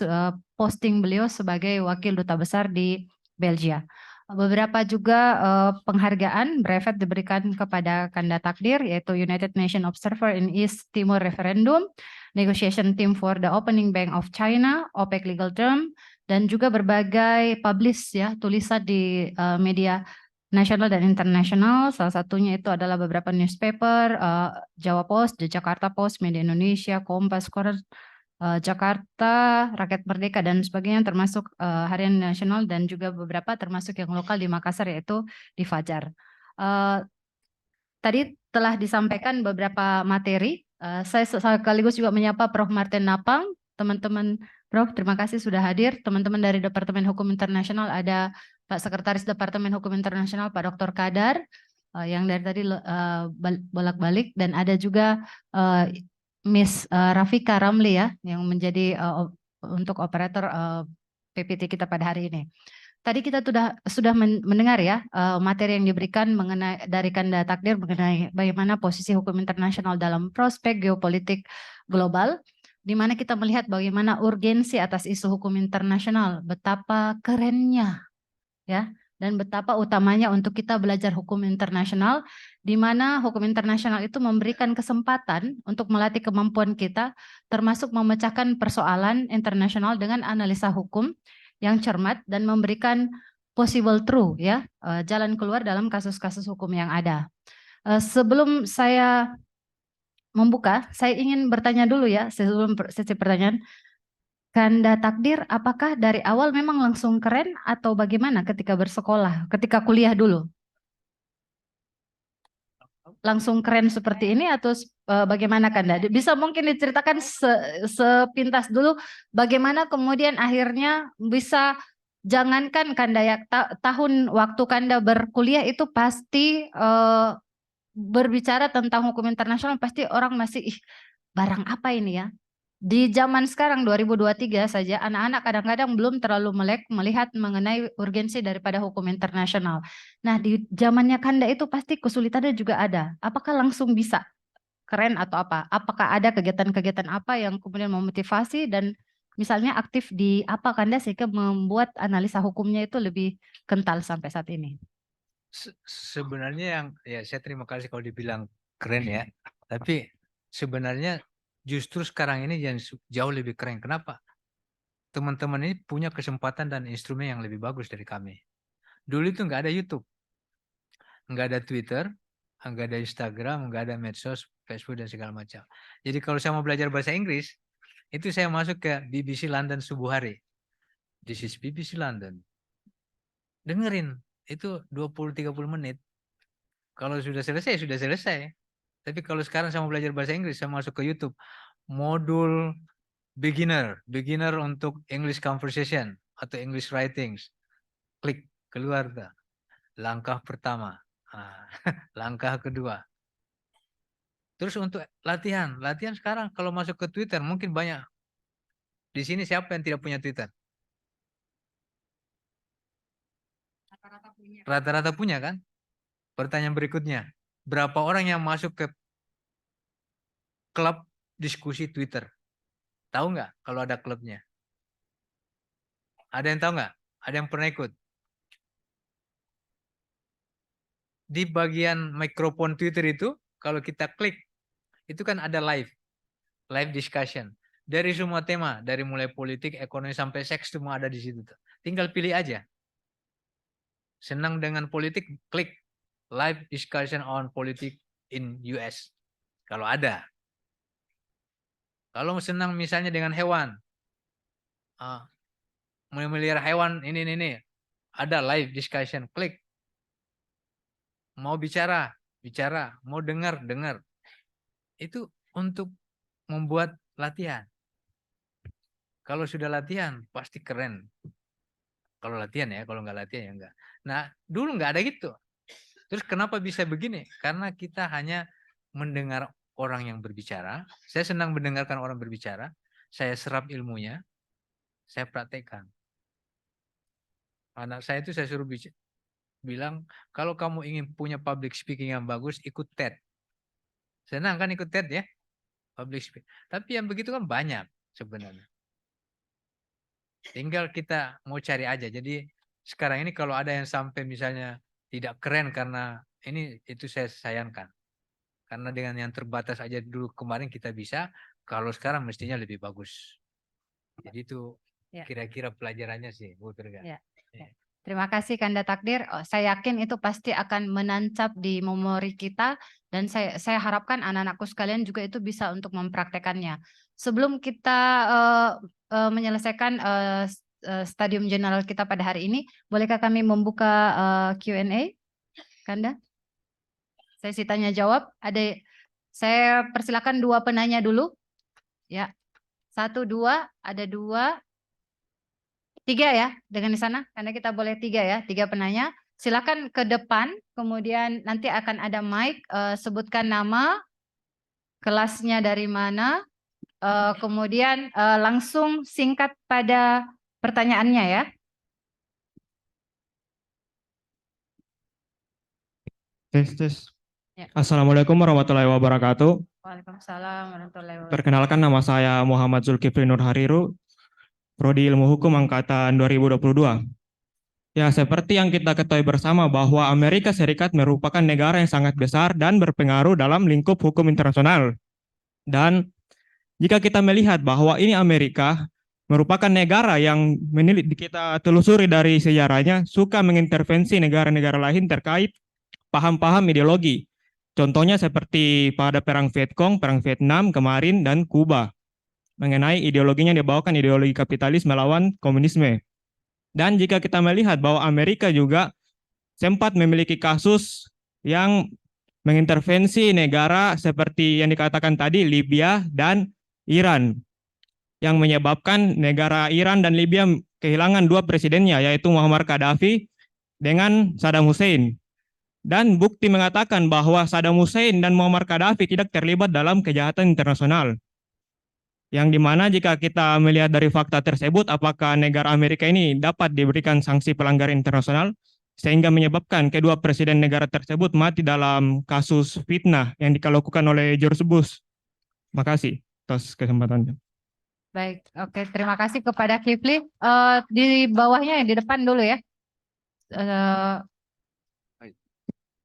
posting beliau sebagai Wakil Duta Besar di Belgia. Beberapa juga penghargaan brevet diberikan kepada Kanda Takdir, yaitu United Nations Observer in East Timor Referendum, Negotiation Team for the Opening Bank of China, OPEC Legal Term, dan juga berbagai publish ya tulisan di media nasional dan internasional. Salah satunya itu adalah beberapa newspaper, Jawa Post, The Jakarta Post, Media Indonesia, Kompas, Koran, Jakarta, Rakyat Merdeka, dan sebagainya, termasuk Harian Nasional, dan juga beberapa termasuk yang lokal di Makassar, yaitu di Fajar. Tadi telah disampaikan beberapa materi Saya sekaligus juga menyapa Prof. Martin Napang. Teman-teman Prof, terima kasih sudah hadir. Teman-teman dari Departemen Hukum Internasional, ada Pak Sekretaris Departemen Hukum Internasional, Pak Dr. Kadar, yang dari tadi bolak-balik, dan ada juga Miss Rafika Ramli ya, yang menjadi untuk operator PPT kita pada hari ini. Tadi kita sudah mendengar ya materi yang diberikan mengenai dari Kanda Takdir mengenai bagaimana posisi hukum internasional dalam prospek geopolitik global, di mana kita melihat bagaimana urgensi atas isu hukum internasional, betapa kerennya ya, dan betapa utamanya untuk kita belajar hukum internasional, di mana hukum internasional itu memberikan kesempatan untuk melatih kemampuan kita, termasuk memecahkan persoalan internasional dengan analisa hukum yang cermat dan memberikan possible true ya, jalan keluar dalam kasus-kasus hukum yang ada. Sebelum saya membuka, saya ingin bertanya dulu ya sebelum sesi pertanyaan. Kanda Takdir, apakah dari awal memang langsung keren atau bagaimana ketika bersekolah, ketika kuliah dulu? Langsung keren seperti ini atau bagaimana Kanda? Bisa mungkin diceritakan sepintas dulu bagaimana kemudian akhirnya bisa, jangankan Kanda ya, tahun waktu Kanda berkuliah itu pasti berbicara tentang hukum internasional pasti orang masih barang apa ini ya? Di zaman sekarang 2023 saja anak-anak kadang-kadang belum terlalu melek melihat mengenai urgensi daripada hukum internasional. Nah, di zamannya Kanda itu pasti kesulitannya juga ada. Apakah langsung bisa keren atau apa? Apakah ada kegiatan-kegiatan apa yang kemudian memotivasi dan misalnya aktif di apa Kanda sehingga membuat analisa hukumnya itu lebih kental sampai saat ini? Sebenarnya yang ya saya terima kasih kalau dibilang keren ya. Tapi sebenarnya justru sekarang ini yang jauh lebih keren. Kenapa? Teman-teman ini punya kesempatan dan instrumen yang lebih bagus dari kami. Dulu itu nggak ada YouTube, nggak ada Twitter, nggak ada Instagram, nggak ada medsos, Facebook dan segala macam. Jadi kalau saya mau belajar bahasa Inggris, itu saya masuk ke BBC London subuh hari. This is BBC London. Dengerin, itu 20-30 menit. Kalau sudah selesai, sudah selesai. Tapi kalau sekarang saya mau belajar bahasa Inggris, saya masuk ke YouTube. Modul beginner untuk English conversation atau English writings. Klik, keluar tuh. Langkah pertama. Langkah kedua. Terus untuk latihan sekarang kalau masuk ke Twitter mungkin banyak. Di sini siapa yang tidak punya Twitter? Rata-rata punya kan? Pertanyaan berikutnya, berapa orang yang masuk ke klub diskusi Twitter? Tahu nggak kalau ada klubnya? Ada yang tahu nggak? Ada yang pernah ikut? Di bagian mikrofon Twitter itu, kalau kita klik, itu kan ada live discussion. Dari semua tema, dari mulai politik, ekonomi, sampai seks, semua ada di situ. Tinggal pilih aja. Senang dengan politik, klik live discussion on politik in US. Kalau ada. Kalau senang misalnya dengan hewan, memelihara hewan, ini. Ada live discussion, klik. Mau bicara, mau dengar. Itu untuk membuat latihan. Kalau sudah latihan, pasti keren. Kalau latihan ya, kalau nggak latihan ya enggak. Nah, dulu nggak ada gitu. Terus kenapa bisa begini? Karena kita hanya mendengar orang yang berbicara. Saya senang mendengarkan orang berbicara. Saya serap ilmunya. Saya praktekkan. Anak saya itu saya suruh bilang, kalau kamu ingin punya public speaking yang bagus, ikut TED. Senang kan ikut TED ya? Public speaking. Tapi yang begitu kan banyak sebenarnya. Tinggal kita mau cari aja. Jadi sekarang ini kalau ada yang sampai misalnya tidak keren karena ini, itu saya sayangkan. Karena dengan yang terbatas aja dulu kemarin kita bisa, kalau sekarang mestinya lebih bagus. Jadi itu kira-kira pelajarannya sih, Bu Turga. Ya. Terima kasih Kanda Takdir. Saya yakin itu pasti akan menancap di memori kita dan saya harapkan anak-anakku sekalian juga itu bisa untuk mempraktekannya. Sebelum kita menyelesaikan stadium general kita pada hari ini, bolehkah kami membuka Q&A, Kanda? Sesi tanya jawab. Ada Saya persilakan 2 penanya dulu. Ya, 1, 2, ada 2, 3 ya, dengan di sana, karena kita boleh 3 ya, 3 penanya. Silakan ke depan, kemudian nanti akan ada mic, sebutkan nama, kelasnya dari mana, kemudian langsung singkat pada pertanyaannya ya. Tes. Ya. Assalamualaikum warahmatullahi wabarakatuh. Waalaikumsalam warahmatullahi wabarakatuh. Perkenalkan, nama saya Muhammad Zulkifli Nur Hariru, Prodi Ilmu Hukum Angkatan 2022. Ya, seperti yang kita ketahui bersama bahwa Amerika Serikat merupakan negara yang sangat besar dan berpengaruh dalam lingkup hukum internasional. Dan jika kita melihat bahwa ini Amerika merupakan negara yang kita telusuri dari sejarahnya suka mengintervensi negara-negara lain terkait paham-paham ideologi. Contohnya seperti pada perang Vietcong, perang Vietnam kemarin, dan Kuba. Mengenai ideologinya dibawakan ideologi kapitalis melawan komunisme. Dan jika kita melihat bahwa Amerika juga sempat memiliki kasus yang mengintervensi negara seperti yang dikatakan tadi, Libya dan Iran. Yang menyebabkan negara Iran dan Libya kehilangan 2 presidennya, yaitu Muammar Gaddafi dengan Saddam Hussein. Dan bukti mengatakan bahwa Saddam Hussein dan Muammar Gaddafi tidak terlibat dalam kejahatan internasional. Yang dimana jika kita melihat dari fakta tersebut, apakah negara Amerika ini dapat diberikan sanksi pelanggaran internasional, sehingga menyebabkan kedua presiden negara tersebut mati dalam kasus fitnah yang dilakukan oleh George Bush. Terima kasih atas kesempatannya. Baik, oke, terima kasih kepada Kifli. Di bawahnya yang di depan dulu ya.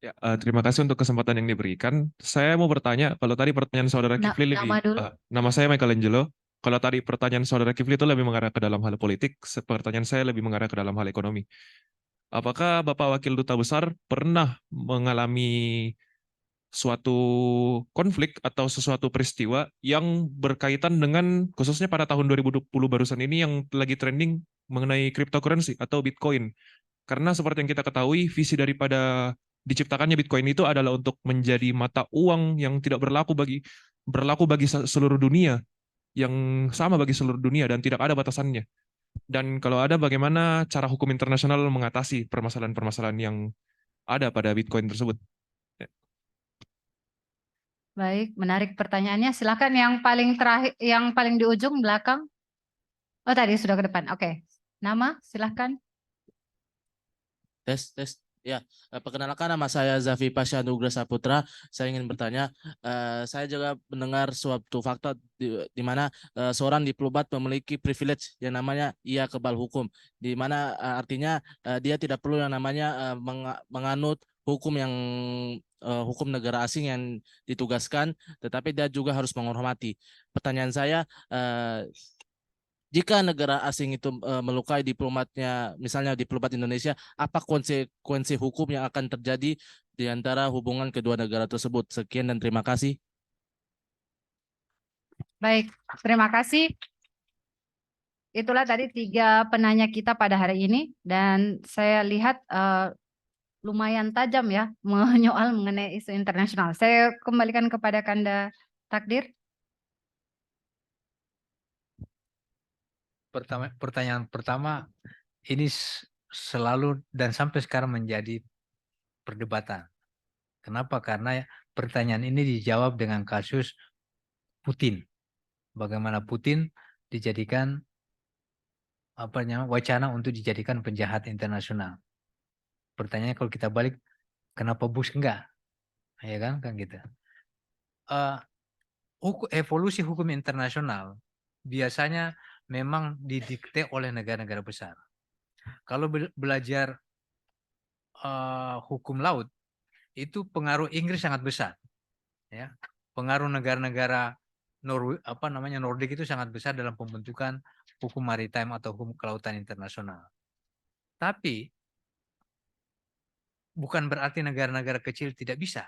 Ya, terima kasih untuk kesempatan yang diberikan. Saya mau bertanya, kalau tadi pertanyaan saudara Kifli Nama dulu. nama saya Michelangelo. Kalau tadi pertanyaan saudara Kifli itu lebih mengarah ke dalam hal politik, pertanyaan saya lebih mengarah ke dalam hal ekonomi. Apakah Bapak Wakil Duta Besar pernah mengalami suatu konflik atau sesuatu peristiwa yang berkaitan dengan, khususnya pada tahun 2020 barusan ini yang lagi trending mengenai cryptocurrency atau Bitcoin? Karena seperti yang kita ketahui, visi daripada diciptakannya Bitcoin itu adalah untuk menjadi mata uang yang tidak berlaku bagi seluruh dunia, yang sama bagi seluruh dunia dan tidak ada batasannya. Dan kalau ada, bagaimana cara hukum internasional mengatasi permasalahan-permasalahan yang ada pada Bitcoin tersebut? Ya. Baik, menarik pertanyaannya. Silakan yang paling terakhir, yang paling di ujung belakang. Oh, tadi sudah ke depan. Oke. Nama, silakan. Tes. Ya, perkenalkan, nama saya Zafi Pasha Nugra Saputra. Saya ingin bertanya, saya juga mendengar suatu fakta di mana seorang diplomat memiliki privilege yang namanya ia kebal hukum, di mana artinya dia tidak perlu yang namanya menganut hukum yang hukum negara asing yang ditugaskan, tetapi dia juga harus menghormati. Pertanyaan saya, jika negara asing itu melukai diplomatnya, misalnya diplomat Indonesia, apa konsekuensi hukum yang akan terjadi di antara hubungan kedua negara tersebut? Sekian dan terima kasih. Baik, terima kasih. Itulah tadi 3 penanya kita pada hari ini. Dan saya lihat lumayan tajam ya menyoal mengenai isu internasional. Saya kembalikan kepada Kanda Takdir. Pertanyaan pertama ini selalu dan sampai sekarang menjadi perdebatan. Kenapa? Karena pertanyaan ini dijawab dengan kasus Putin. Bagaimana Putin dijadikan wacana untuk dijadikan penjahat internasional. Pertanyaannya kalau kita balik, kenapa Bush enggak? Ya kan gitu. Evolusi hukum internasional biasanya memang didikte oleh negara-negara besar. Kalau belajar hukum laut, itu pengaruh Inggris sangat besar. Ya, pengaruh negara-negara Nordik itu sangat besar dalam pembentukan hukum maritime atau hukum kelautan internasional. Tapi bukan berarti negara-negara kecil tidak bisa.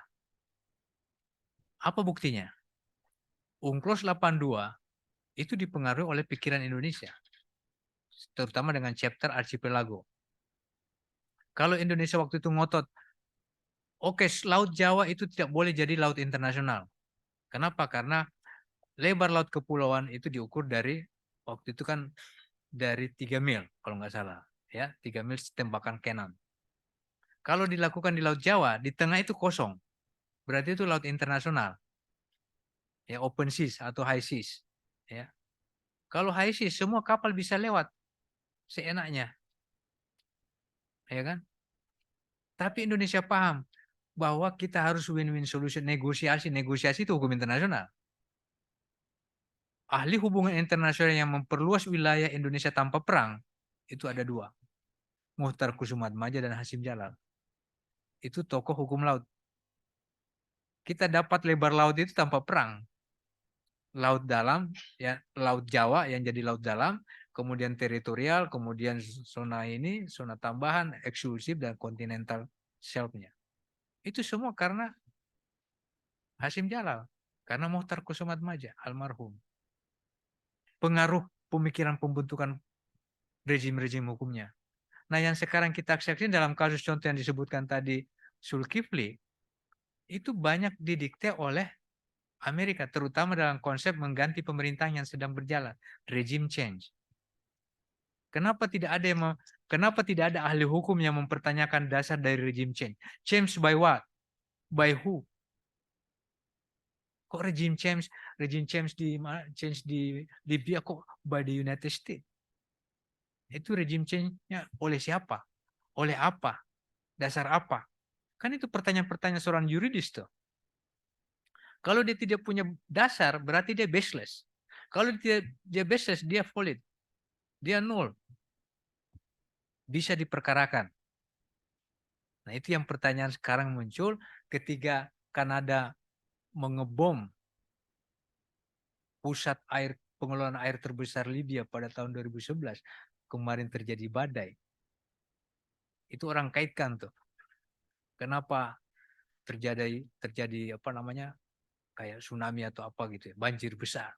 Apa buktinya? UNCLOS 82 itu dipengaruhi oleh pikiran Indonesia, terutama dengan chapter Archipelago. Kalau Indonesia waktu itu ngotot, oke, Laut Jawa itu tidak boleh jadi laut internasional. Kenapa? Karena lebar laut kepulauan itu diukur dari waktu itu kan dari 3 mil kalau nggak salah, ya 3 mil tembakan Cannon. Kalau dilakukan di Laut Jawa, di tengah itu kosong, berarti itu laut internasional, ya open seas atau high seas, ya. Kalau high seas semua kapal bisa lewat seenaknya, ya kan? Tapi Indonesia paham bahwa kita harus win-win solution, negosiasi itu hukum internasional. Ahli hubungan internasional yang memperluas wilayah Indonesia tanpa perang itu ada 2, Muhtar Kusumatmaja dan Hasim Jalal. Itu tokoh hukum laut. Kita dapat lebar laut itu tanpa perang. Laut dalam, ya Laut Jawa yang jadi laut dalam, kemudian teritorial, kemudian zona ini, zona tambahan, eksklusif dan continental shelf-nya. Itu semua karena Hasim Jalal, karena Muhtar Kusumatmaja almarhum. Pengaruh pemikiran pembentukan rezim-rezim hukumnya. Nah, yang sekarang kita saksikan dalam kasus contoh yang disebutkan tadi Zulkifli, itu banyak didikte oleh Amerika, terutama dalam konsep mengganti pemerintahan yang sedang berjalan, regime change. Kenapa tidak ada ahli hukum yang mempertanyakan dasar dari regime change? Change by what? By who? Kok regime change di Libya kok by the United States? Itu regime change-nya oleh siapa? Oleh apa? Dasar apa? Kan itu pertanyaan-pertanyaan seorang yuridis tuh. Kalau dia tidak punya dasar, berarti dia baseless. Kalau dia baseless, dia valid. Dia null. Bisa diperkarakan. Nah, itu yang pertanyaan sekarang muncul ketika Kanada mengebom pusat pengelolaan air terbesar Libya pada tahun 2011. Kemarin terjadi badai. Itu orang kaitkan tuh. Kenapa terjadi apa namanya? Kayak tsunami atau apa gitu ya, banjir besar.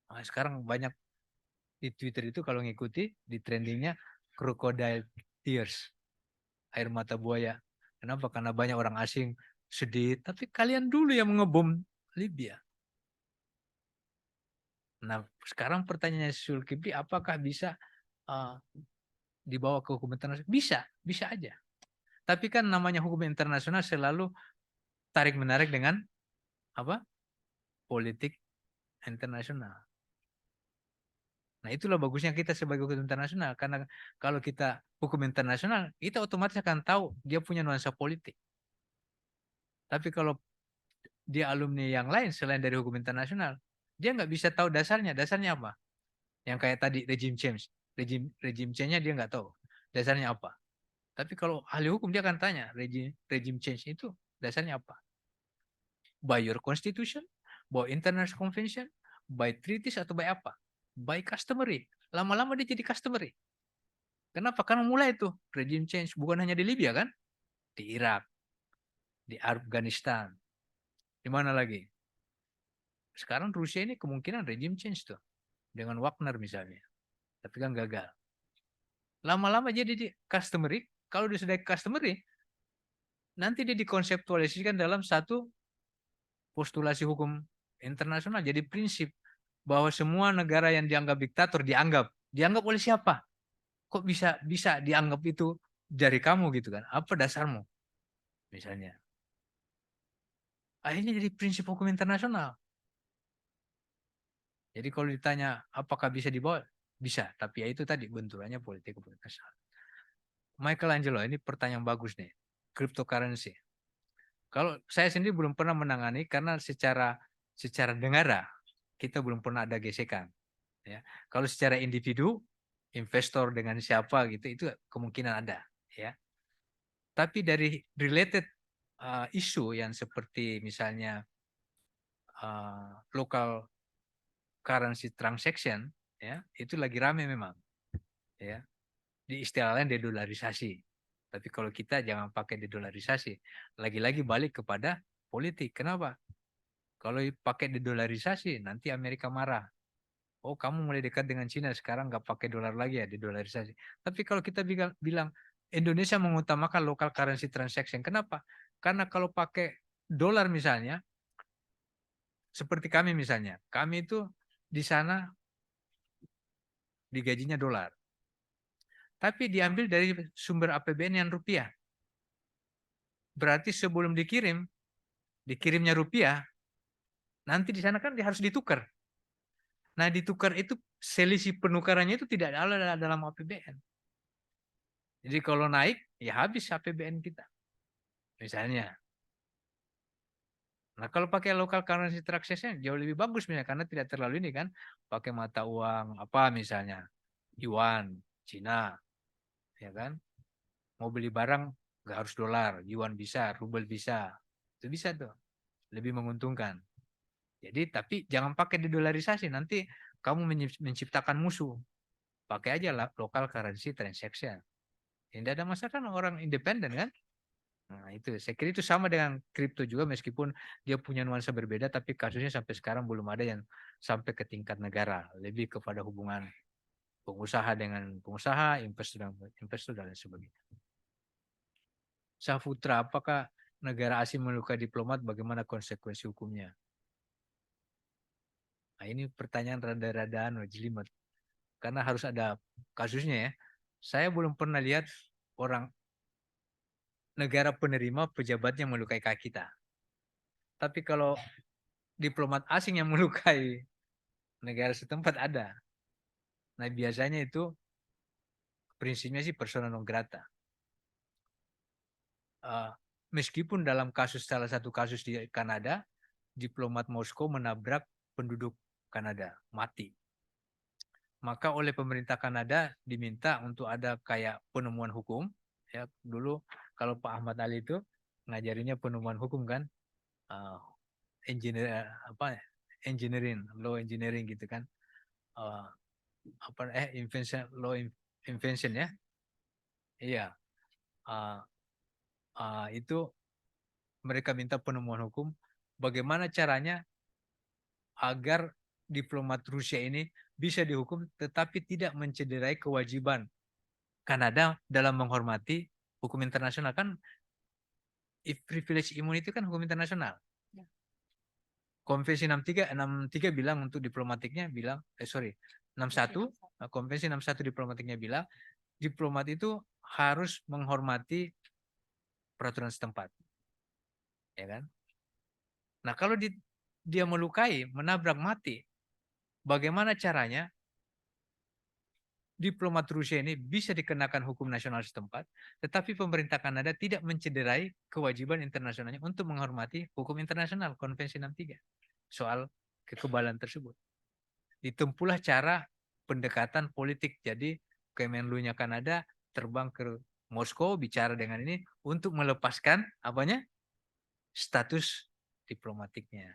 Nah, sekarang banyak di Twitter itu kalau ngikuti di trendingnya crocodile tears, air mata buaya. Kenapa? Karena banyak orang asing sedih, tapi kalian dulu yang mengebom Libya. Nah, sekarang pertanyaannya Zulkifli, apakah bisa dibawa ke hukum internasional? Bisa aja. Tapi kan namanya hukum internasional selalu tarik-menarik dengan apa? Politik internasional. Nah, itulah bagusnya kita sebagai hukum internasional. Karena kalau kita hukum internasional, kita otomatis akan tahu dia punya nuansa politik. Tapi kalau dia alumni yang lain selain dari hukum internasional, dia nggak bisa tahu dasarnya. Dasarnya apa? Yang kayak tadi regime change. Regime change-nya dia nggak tahu. Dasarnya apa? Tapi kalau ahli hukum dia akan tanya, regime change itu dasarnya apa? By your constitution? By international convention? By treaties atau by apa? By customary. Lama-lama dia jadi customary. Kenapa? Karena mulai itu regime change. Bukan hanya di Libya kan? Di Irak. Di Afghanistan. Di mana lagi? Sekarang Rusia ini kemungkinan regime change tuh. Dengan Wagner misalnya. Tapi kan gagal. Lama-lama jadi di customary. Kalau dia sudah customary, nanti dia dikonseptualisasikan dalam satu postulasi hukum internasional. Jadi prinsip bahwa semua negara yang dianggap diktator dianggap oleh siapa? Kok bisa dianggap itu dari kamu gitu kan? Apa dasarmu? Misalnya. Akhirnya jadi prinsip hukum internasional. Jadi kalau ditanya apakah bisa dibawa? Bisa, tapi ya itu tadi benturannya politik internasional. Michelangelo, ini pertanyaan bagus nih. Cryptocurrency. Kalau saya sendiri belum pernah menangani karena secara negara kita belum pernah ada gesekan. Ya. Kalau secara individu, investor dengan siapa gitu, itu kemungkinan ada. Ya. Tapi dari related isu yang seperti misalnya local currency transaction, ya itu lagi rame memang. Ya. Di istilah lain dedolarisasi. Tapi kalau kita jangan pakai dedolarisasi. Lagi-lagi balik kepada politik. Kenapa? Kalau pakai dedolarisasi, nanti Amerika marah. Oh, kamu mulai dekat dengan Cina, sekarang nggak pakai dolar lagi ya, dedolarisasi. Tapi kalau kita bilang Indonesia mengutamakan local currency transaction, kenapa? Karena kalau pakai dolar misalnya, seperti kami misalnya, kami itu di sana digajinya dolar. Tapi diambil dari sumber APBN yang rupiah. Berarti sebelum dikirimnya rupiah, nanti di sana kan harus ditukar. Nah, ditukar itu selisih penukarannya itu tidak ada dalam APBN. Jadi kalau naik, ya habis APBN kita. Misalnya. Nah, kalau pakai local currency transaction jauh lebih bagus misalnya, karena tidak terlalu ini kan, pakai mata uang apa misalnya, yuan, Cina, ya kan? Mau beli barang nggak harus dolar, yuan bisa, rubel bisa, itu bisa tuh, lebih menguntungkan. Jadi tapi jangan pakai didolarisasi, nanti kamu menciptakan musuh. Pakai aja lah local currency transaction. Tidak ada masalah kan, orang independen kan. Nah itu, saya kira itu sama dengan kripto juga, meskipun dia punya nuansa berbeda, tapi kasusnya sampai sekarang belum ada yang sampai ke tingkat negara, lebih kepada hubungan pengusaha dengan pengusaha, investor dan lain sebagainya. Saputra, apakah negara asing melukai diplomat, bagaimana konsekuensi hukumnya? Nah ini pertanyaan rada-rada jelimet, karena harus ada kasusnya ya. Saya belum pernah lihat orang negara penerima pejabatnya melukai kita. Tapi kalau diplomat asing yang melukai negara setempat ada. Nah biasanya itu prinsipnya sih persona non grata. Meskipun dalam salah satu kasus di Kanada, diplomat Moskow menabrak penduduk Kanada, mati. Maka oleh pemerintah Kanada diminta untuk ada kayak penemuan hukum. Ya dulu kalau Pak Ahmad Ali itu ngajarinya penemuan hukum kan, law engineering gitu kan, invention ya, iya, itu mereka minta penemuan hukum, bagaimana caranya agar diplomat Rusia ini bisa dihukum tetapi tidak mencederai kewajiban Kanada dalam menghormati hukum internasional kan. If privilege immunity kan hukum internasional. Konvensi 63 bilang untuk diplomatiknya bilang 61, Konvensi 61 diplomatiknya bilang diplomat itu harus menghormati peraturan setempat. Ya kan? Nah, kalau dia melukai, menabrak, mati, bagaimana caranya diplomat Rusia ini bisa dikenakan hukum nasional setempat, tetapi pemerintah Kanada tidak mencederai kewajiban internasionalnya untuk menghormati hukum internasional, Konvensi 63, soal kekebalan tersebut. Ditempuhlah cara pendekatan politik. Jadi Kemenlu-nya Kanada terbang ke Moskow, bicara dengan ini untuk melepaskan status diplomatiknya.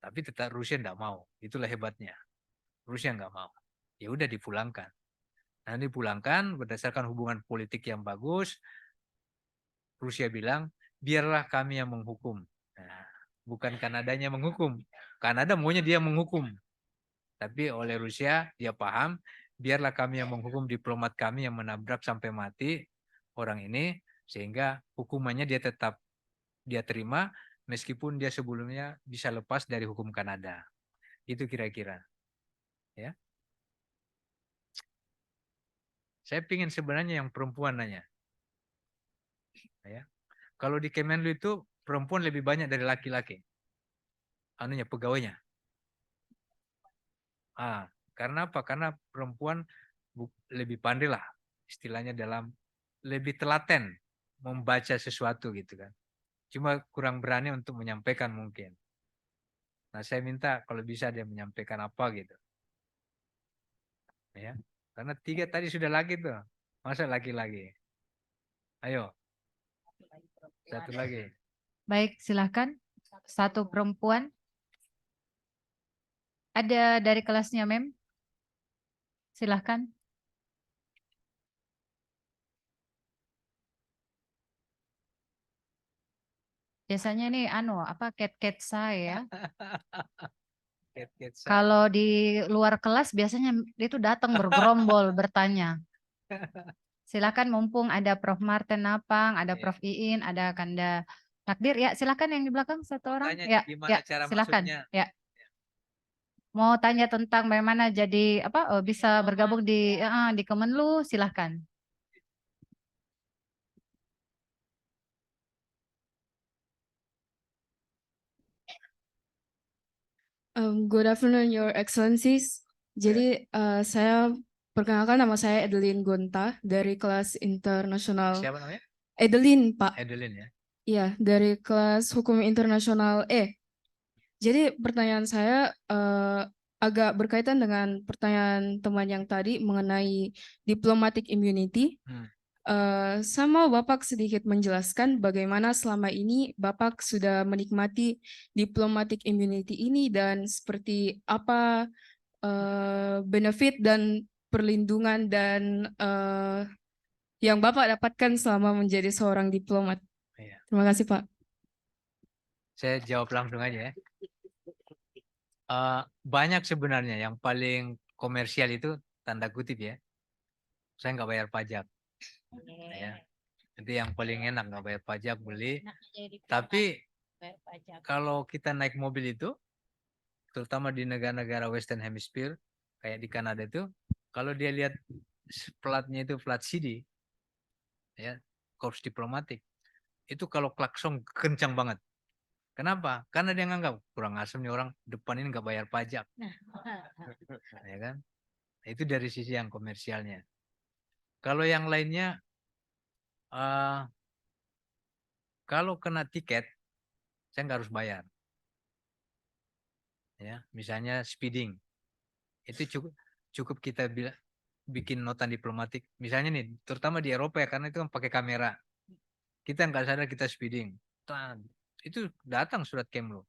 Tapi tetap Rusia tidak mau. Itulah hebatnya. Rusia nggak mau. Ya udah dipulangkan. Nah dipulangkan berdasarkan hubungan politik yang bagus. Rusia bilang biarlah kami yang menghukum. Nah, bukan Kanadanya menghukum. Kanada maunya dia menghukum. Tapi oleh Rusia dia paham biarlah kami yang menghukum diplomat kami yang menabrak sampai mati orang ini, sehingga hukumannya dia tetap dia terima meskipun dia sebelumnya bisa lepas dari hukum Kanada. Itu kira-kira. Ya. Saya pingin sebenarnya yang perempuan nanya. Ya. Kalau di Kemenlu itu perempuan lebih banyak dari laki-laki. Pegawainya. Karena apa? Karena perempuan lebih pandai lah istilahnya, dalam lebih telaten membaca sesuatu gitu kan. Cuma kurang berani untuk menyampaikan mungkin. Nah saya minta kalau bisa dia menyampaikan apa gitu. Ya, karena 3 tadi sudah lagi tuh. Masa laki-laki? Ayo. Satu lagi. Baik, silakan. Satu perempuan. Ada dari kelasnya, Mem? Silakan. Biasanya nih cat saya. Kalau di luar kelas biasanya dia tuh datang bergerombol bertanya. Silakan, mumpung ada Prof. Martin Napang, ada Prof. Iin, ada Kanda Takdir, ya silakan yang di belakang satu orang. Tanya Ya, gimana ya, cara silakan. masuknya. Ya. Mau tanya tentang bagaimana jadi apa bisa bergabung di Kemenlu, silahkan. Good afternoon, Your Excellencies. Jadi saya perkenalkan, nama saya Edelin Gonta dari kelas internasional. Siapa namanya? Edelin, Pak. Edelin ya. Iya, dari kelas Hukum Internasional E. Jadi pertanyaan saya agak berkaitan dengan pertanyaan teman yang tadi mengenai diplomatic immunity. Saya mau Bapak sedikit menjelaskan bagaimana selama ini Bapak sudah menikmati diplomatic immunity ini dan seperti apa benefit dan perlindungan dan yang Bapak dapatkan selama menjadi seorang diplomat. Iya. Terima kasih, Pak. Saya jawab langsung aja ya. Banyak sebenarnya yang paling komersial itu tanda kutip ya. Saya nggak bayar pajak. Ya. Itu yang paling enak, nggak bayar pajak, beli. Tapi kalau kita naik mobil itu, terutama di negara-negara Western Hemisphere, kayak di Kanada itu, kalau dia lihat platnya itu plat CD, ya, Korps Diplomatik, itu kalau klakson kencang banget. Kenapa? Karena dia nganggap kurang asem nih orang, depan ini nggak bayar pajak. Ya kan? Itu dari sisi yang komersialnya. Kalau yang lainnya, kalau kena tiket, saya nggak harus bayar. Ya, misalnya speeding, itu cukup kita bikin nota diplomatik. Misalnya nih, terutama di Eropa ya, karena itu kan pakai kamera. Kita nggak sadar kita speeding. Itu datang surat Kemlu.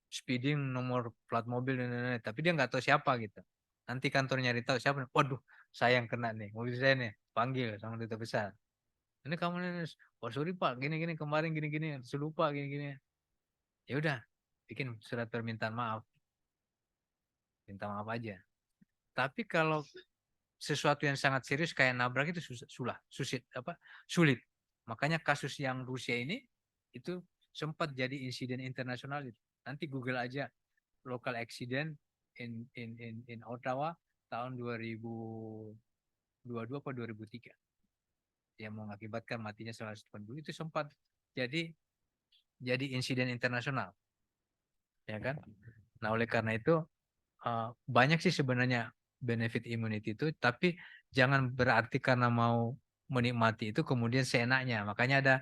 Speeding, nomor plat mobil, tapi dia nggak tahu siapa gitu. Nanti kantor nyari tahu siapa. Waduh, saya yang kena nih, mobil saya nih, panggil sama duta besar. Ini kamu nih, oh sorry Pak, gini-gini kemarin gini-gini, saya lupa gini-gini. Ya udah, bikin surat permintaan maaf. Minta maaf aja. Tapi kalau sesuatu yang sangat serius kayak nabrak itu sulit. Makanya kasus yang Rusia ini itu sempat jadi insiden internasional. Nanti Google aja local accident in Ottawa tahun 2022 atau 2003 yang mengakibatkan matinya 180 itu sempat jadi insiden internasional, ya kan? Nah oleh karena itu banyak sih sebenarnya benefit immunity itu, tapi jangan berarti karena mau menikmati itu kemudian seenaknya. Makanya ada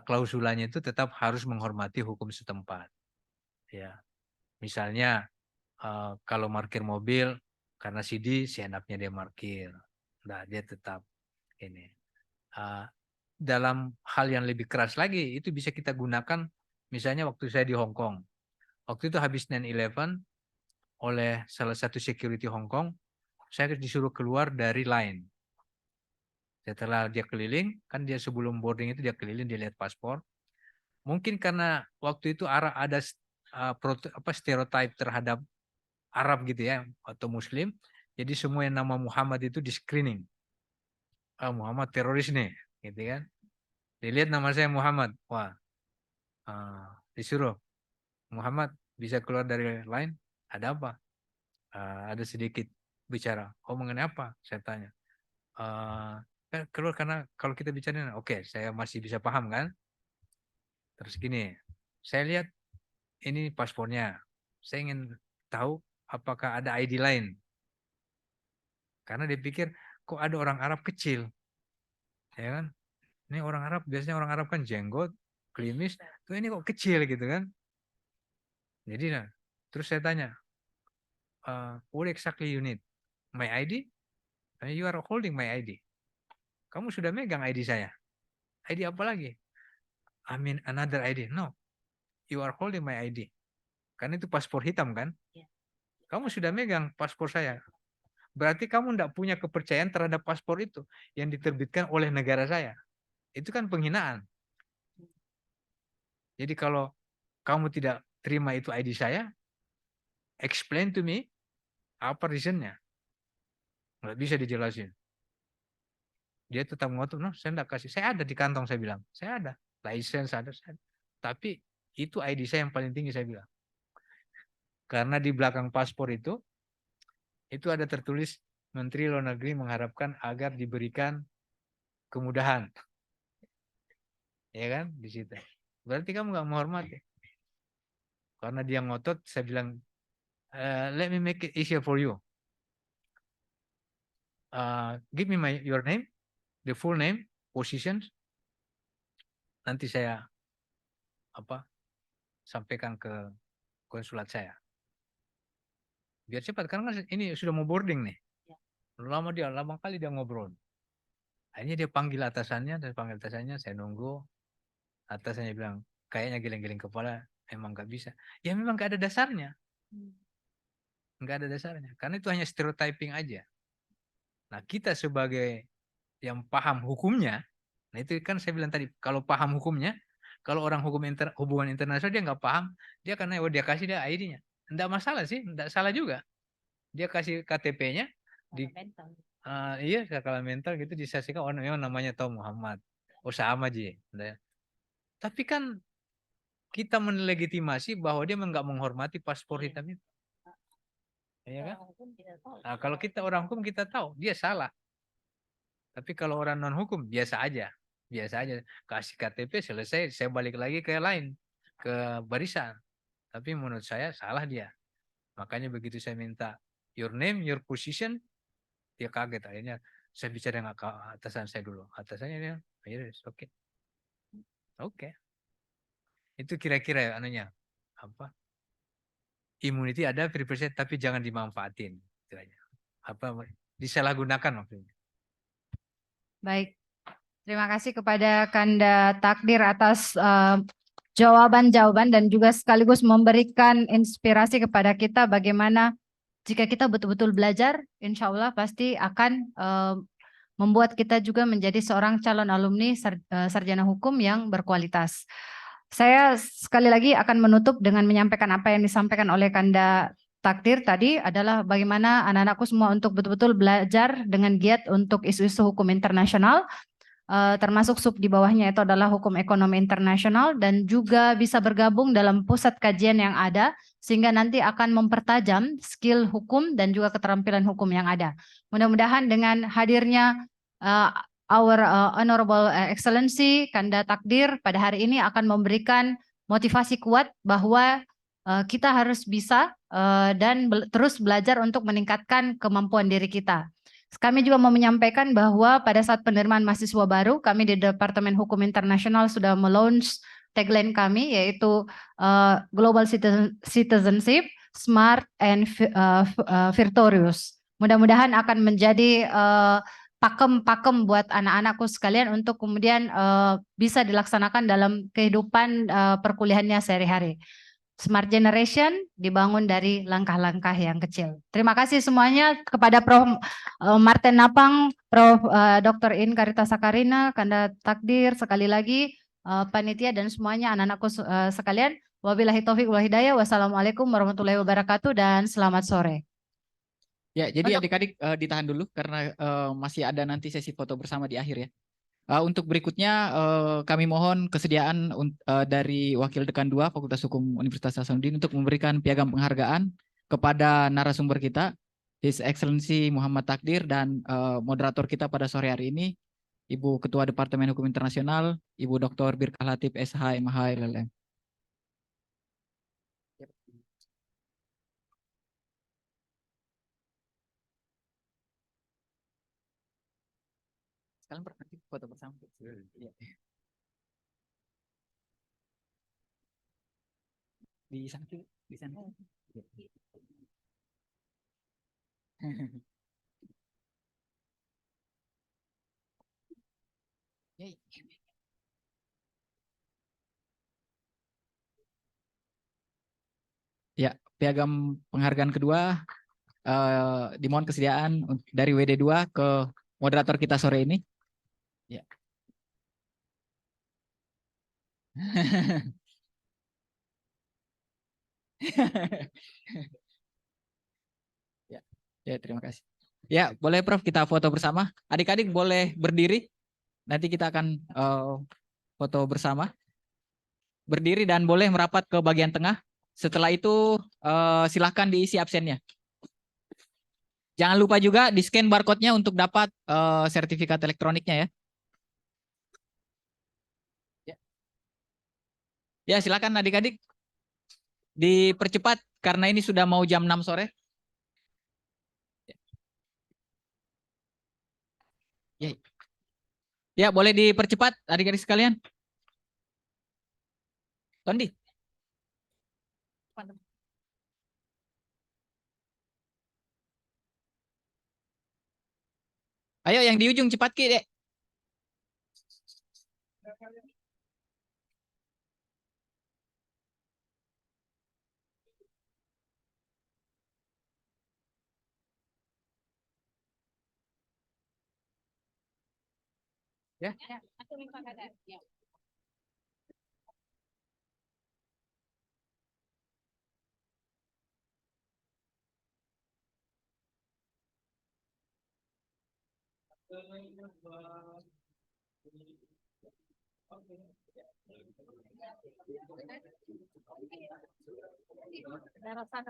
klausulanya itu tetap harus menghormati hukum setempat. Ya, misalnya kalau parkir mobil karena CD seenaknya dia parkir, nah dia tetap ini. Dalam hal yang lebih keras lagi itu bisa kita gunakan, misalnya waktu saya di Hong Kong, waktu itu habis 9/11 oleh salah satu security Hong Kong, saya disuruh keluar dari line. Setelah dia keliling, kan dia sebelum boarding itu dia keliling, dia lihat paspor. Mungkin karena waktu itu ada stereotip terhadap Arab gitu ya, atau Muslim. Jadi semua yang nama Muhammad itu di screening. Muhammad teroris nih, gitu kan. Dilihat nama saya Muhammad, wah, disuruh Muhammad bisa keluar dari line, ada apa? Ada sedikit bicara. Oh mengenai apa? Saya tanya. Keluar karena kalau kita bicara, oke, saya masih bisa paham kan. Terus gini, saya lihat ini paspornya. Saya ingin tahu apakah ada ID lain. Karena dia pikir kok ada orang Arab kecil, ya kan? Ini orang Arab, biasanya orang Arab kan jenggot, klimis, tuh ini kok kecil gitu kan? Jadi nah, terus saya tanya, what exactly you need? My ID? You are holding my ID. Kamu sudah megang ID saya. ID apa lagi? I mean another ID. No, you are holding my ID. Karena itu paspor hitam kan? Kamu sudah megang paspor saya. Berarti kamu tidak punya kepercayaan terhadap paspor itu yang diterbitkan oleh negara saya. Itu kan penghinaan. Jadi kalau kamu tidak terima itu ID saya, explain to me apa reasonnya. Nggak bisa dijelasin. Dia tetap ngotot, no, saya tidak kasih. Saya ada di kantong, saya bilang. Saya ada. License ada. Tapi itu ID saya yang paling tinggi saya bilang. Karena di belakang paspor itu ada tertulis Menteri Luar Negeri mengharapkan agar diberikan kemudahan. Ya kan? Di situ. Berarti kamu nggak menghormati. Karena dia ngotot, saya bilang, let me make it easier for you. Give me your name, the full name, positions. Nanti saya sampaikan ke konsulat saya. Biar cepat, karena ini sudah mau boarding nih. Lama kali dia ngobrol. Akhirnya dia panggil atasannya, saya nunggu. Atasannya bilang, kayaknya geleng-geleng kepala, emang nggak bisa. Ya memang nggak ada dasarnya. Nggak ada dasarnya. Karena itu hanya stereotyping aja. Nah kita sebagai yang paham hukumnya, nah itu kan saya bilang tadi, kalau paham hukumnya, kalau orang hubungan internasional dia nggak paham, dia karena dia kasih dia ID-nya. Nggak masalah sih, nggak salah juga. Dia kasih KTP-nya, iya skala mental gitu disaksikan, oh namanya Tom Muhammad. Oh sama aja. Tapi kan kita menlegitimasi bahwa dia nggak menghormati paspor hitam itu. Ya kan? Nah, kalau kita orang hukum kita tahu dia salah. Tapi kalau orang non hukum biasa aja. Kasih KTP selesai, saya balik lagi ke lain, ke barisan. Tapi menurut saya salah dia. Makanya begitu saya minta your name, your position, dia kaget. Akhirnya saya bicara dengan atasan saya dulu. Atasannya dia, oke. Oke. Itu kira-kira anunya immunity ada, privilege tapi jangan dimanfaatin. Disalahgunakan maksudnya. Baik, terima kasih kepada Kanda Takdir atas jawaban-jawaban dan juga sekaligus memberikan inspirasi kepada kita bagaimana jika kita betul-betul belajar, insya Allah pasti akan membuat kita juga menjadi seorang calon alumni sarjana hukum yang berkualitas. Saya sekali lagi akan menutup dengan menyampaikan apa yang disampaikan oleh Kanda Takdir tadi adalah bagaimana anak-anakku semua untuk betul-betul belajar dengan giat untuk isu-isu hukum internasional, termasuk sub di bawahnya itu adalah hukum ekonomi internasional dan juga bisa bergabung dalam pusat kajian yang ada sehingga nanti akan mempertajam skill hukum dan juga keterampilan hukum yang ada. Mudah-mudahan dengan hadirnya our Honorable Excellency Kanda Takdir pada hari ini akan memberikan motivasi kuat bahwa kita harus bisa dan terus belajar untuk meningkatkan kemampuan diri kita. Kami juga mau menyampaikan bahwa pada saat penerimaan mahasiswa baru, kami di Departemen Hukum Internasional sudah melaunch tagline kami yaitu Global Citizenship, Smart and Virtuous. Mudah-mudahan akan menjadi pakem-pakem buat anak-anakku sekalian untuk kemudian bisa dilaksanakan dalam kehidupan perkuliahannya sehari-hari. Smart Generation dibangun dari langkah-langkah yang kecil. Terima kasih semuanya kepada Prof. Martin Napang, Prof. Dr. In Karita Sakarina, Kanda Takdir, sekali lagi panitia dan semuanya anak-anakku sekalian. Wabillahi taufiq wal hidayah. Wassalamualaikum warahmatullahi wabarakatuh dan selamat sore. Ya, jadi adik-adik ditahan dulu karena masih ada nanti sesi foto bersama di akhir ya. Untuk berikutnya kami mohon kesediaan dari Wakil Dekan 2 Fakultas Hukum Universitas Hasanuddin untuk memberikan piagam penghargaan kepada narasumber kita, His Excellency Muhammad Takdir dan moderator kita pada sore hari ini, Ibu Ketua Departemen Hukum Internasional, Ibu Dr. Birkah Latif SH MH LLM. Kalian pernah foto bersama? Ya. Di sana, di sana. Ya, piagam penghargaan kedua dimohon kesediaan dari WD2 ke moderator kita sore ini. Ya. Ya, terima kasih. Ya, boleh Prof kita foto bersama. Adik-adik boleh berdiri. Nanti kita akan foto bersama. berdiri dan boleh merapat ke bagian tengah. Setelah itu silahkan diisi absennya. Jangan lupa juga di-scan barcode-nya untuk dapat sertifikat elektroniknya ya. Ya, silakan adik-adik dipercepat karena ini sudah mau jam 6 sore. Ya, ya boleh dipercepat adik-adik sekalian. Tondi. Ayo yang di ujung cepat Ki, Dek. Ya. Daerah sana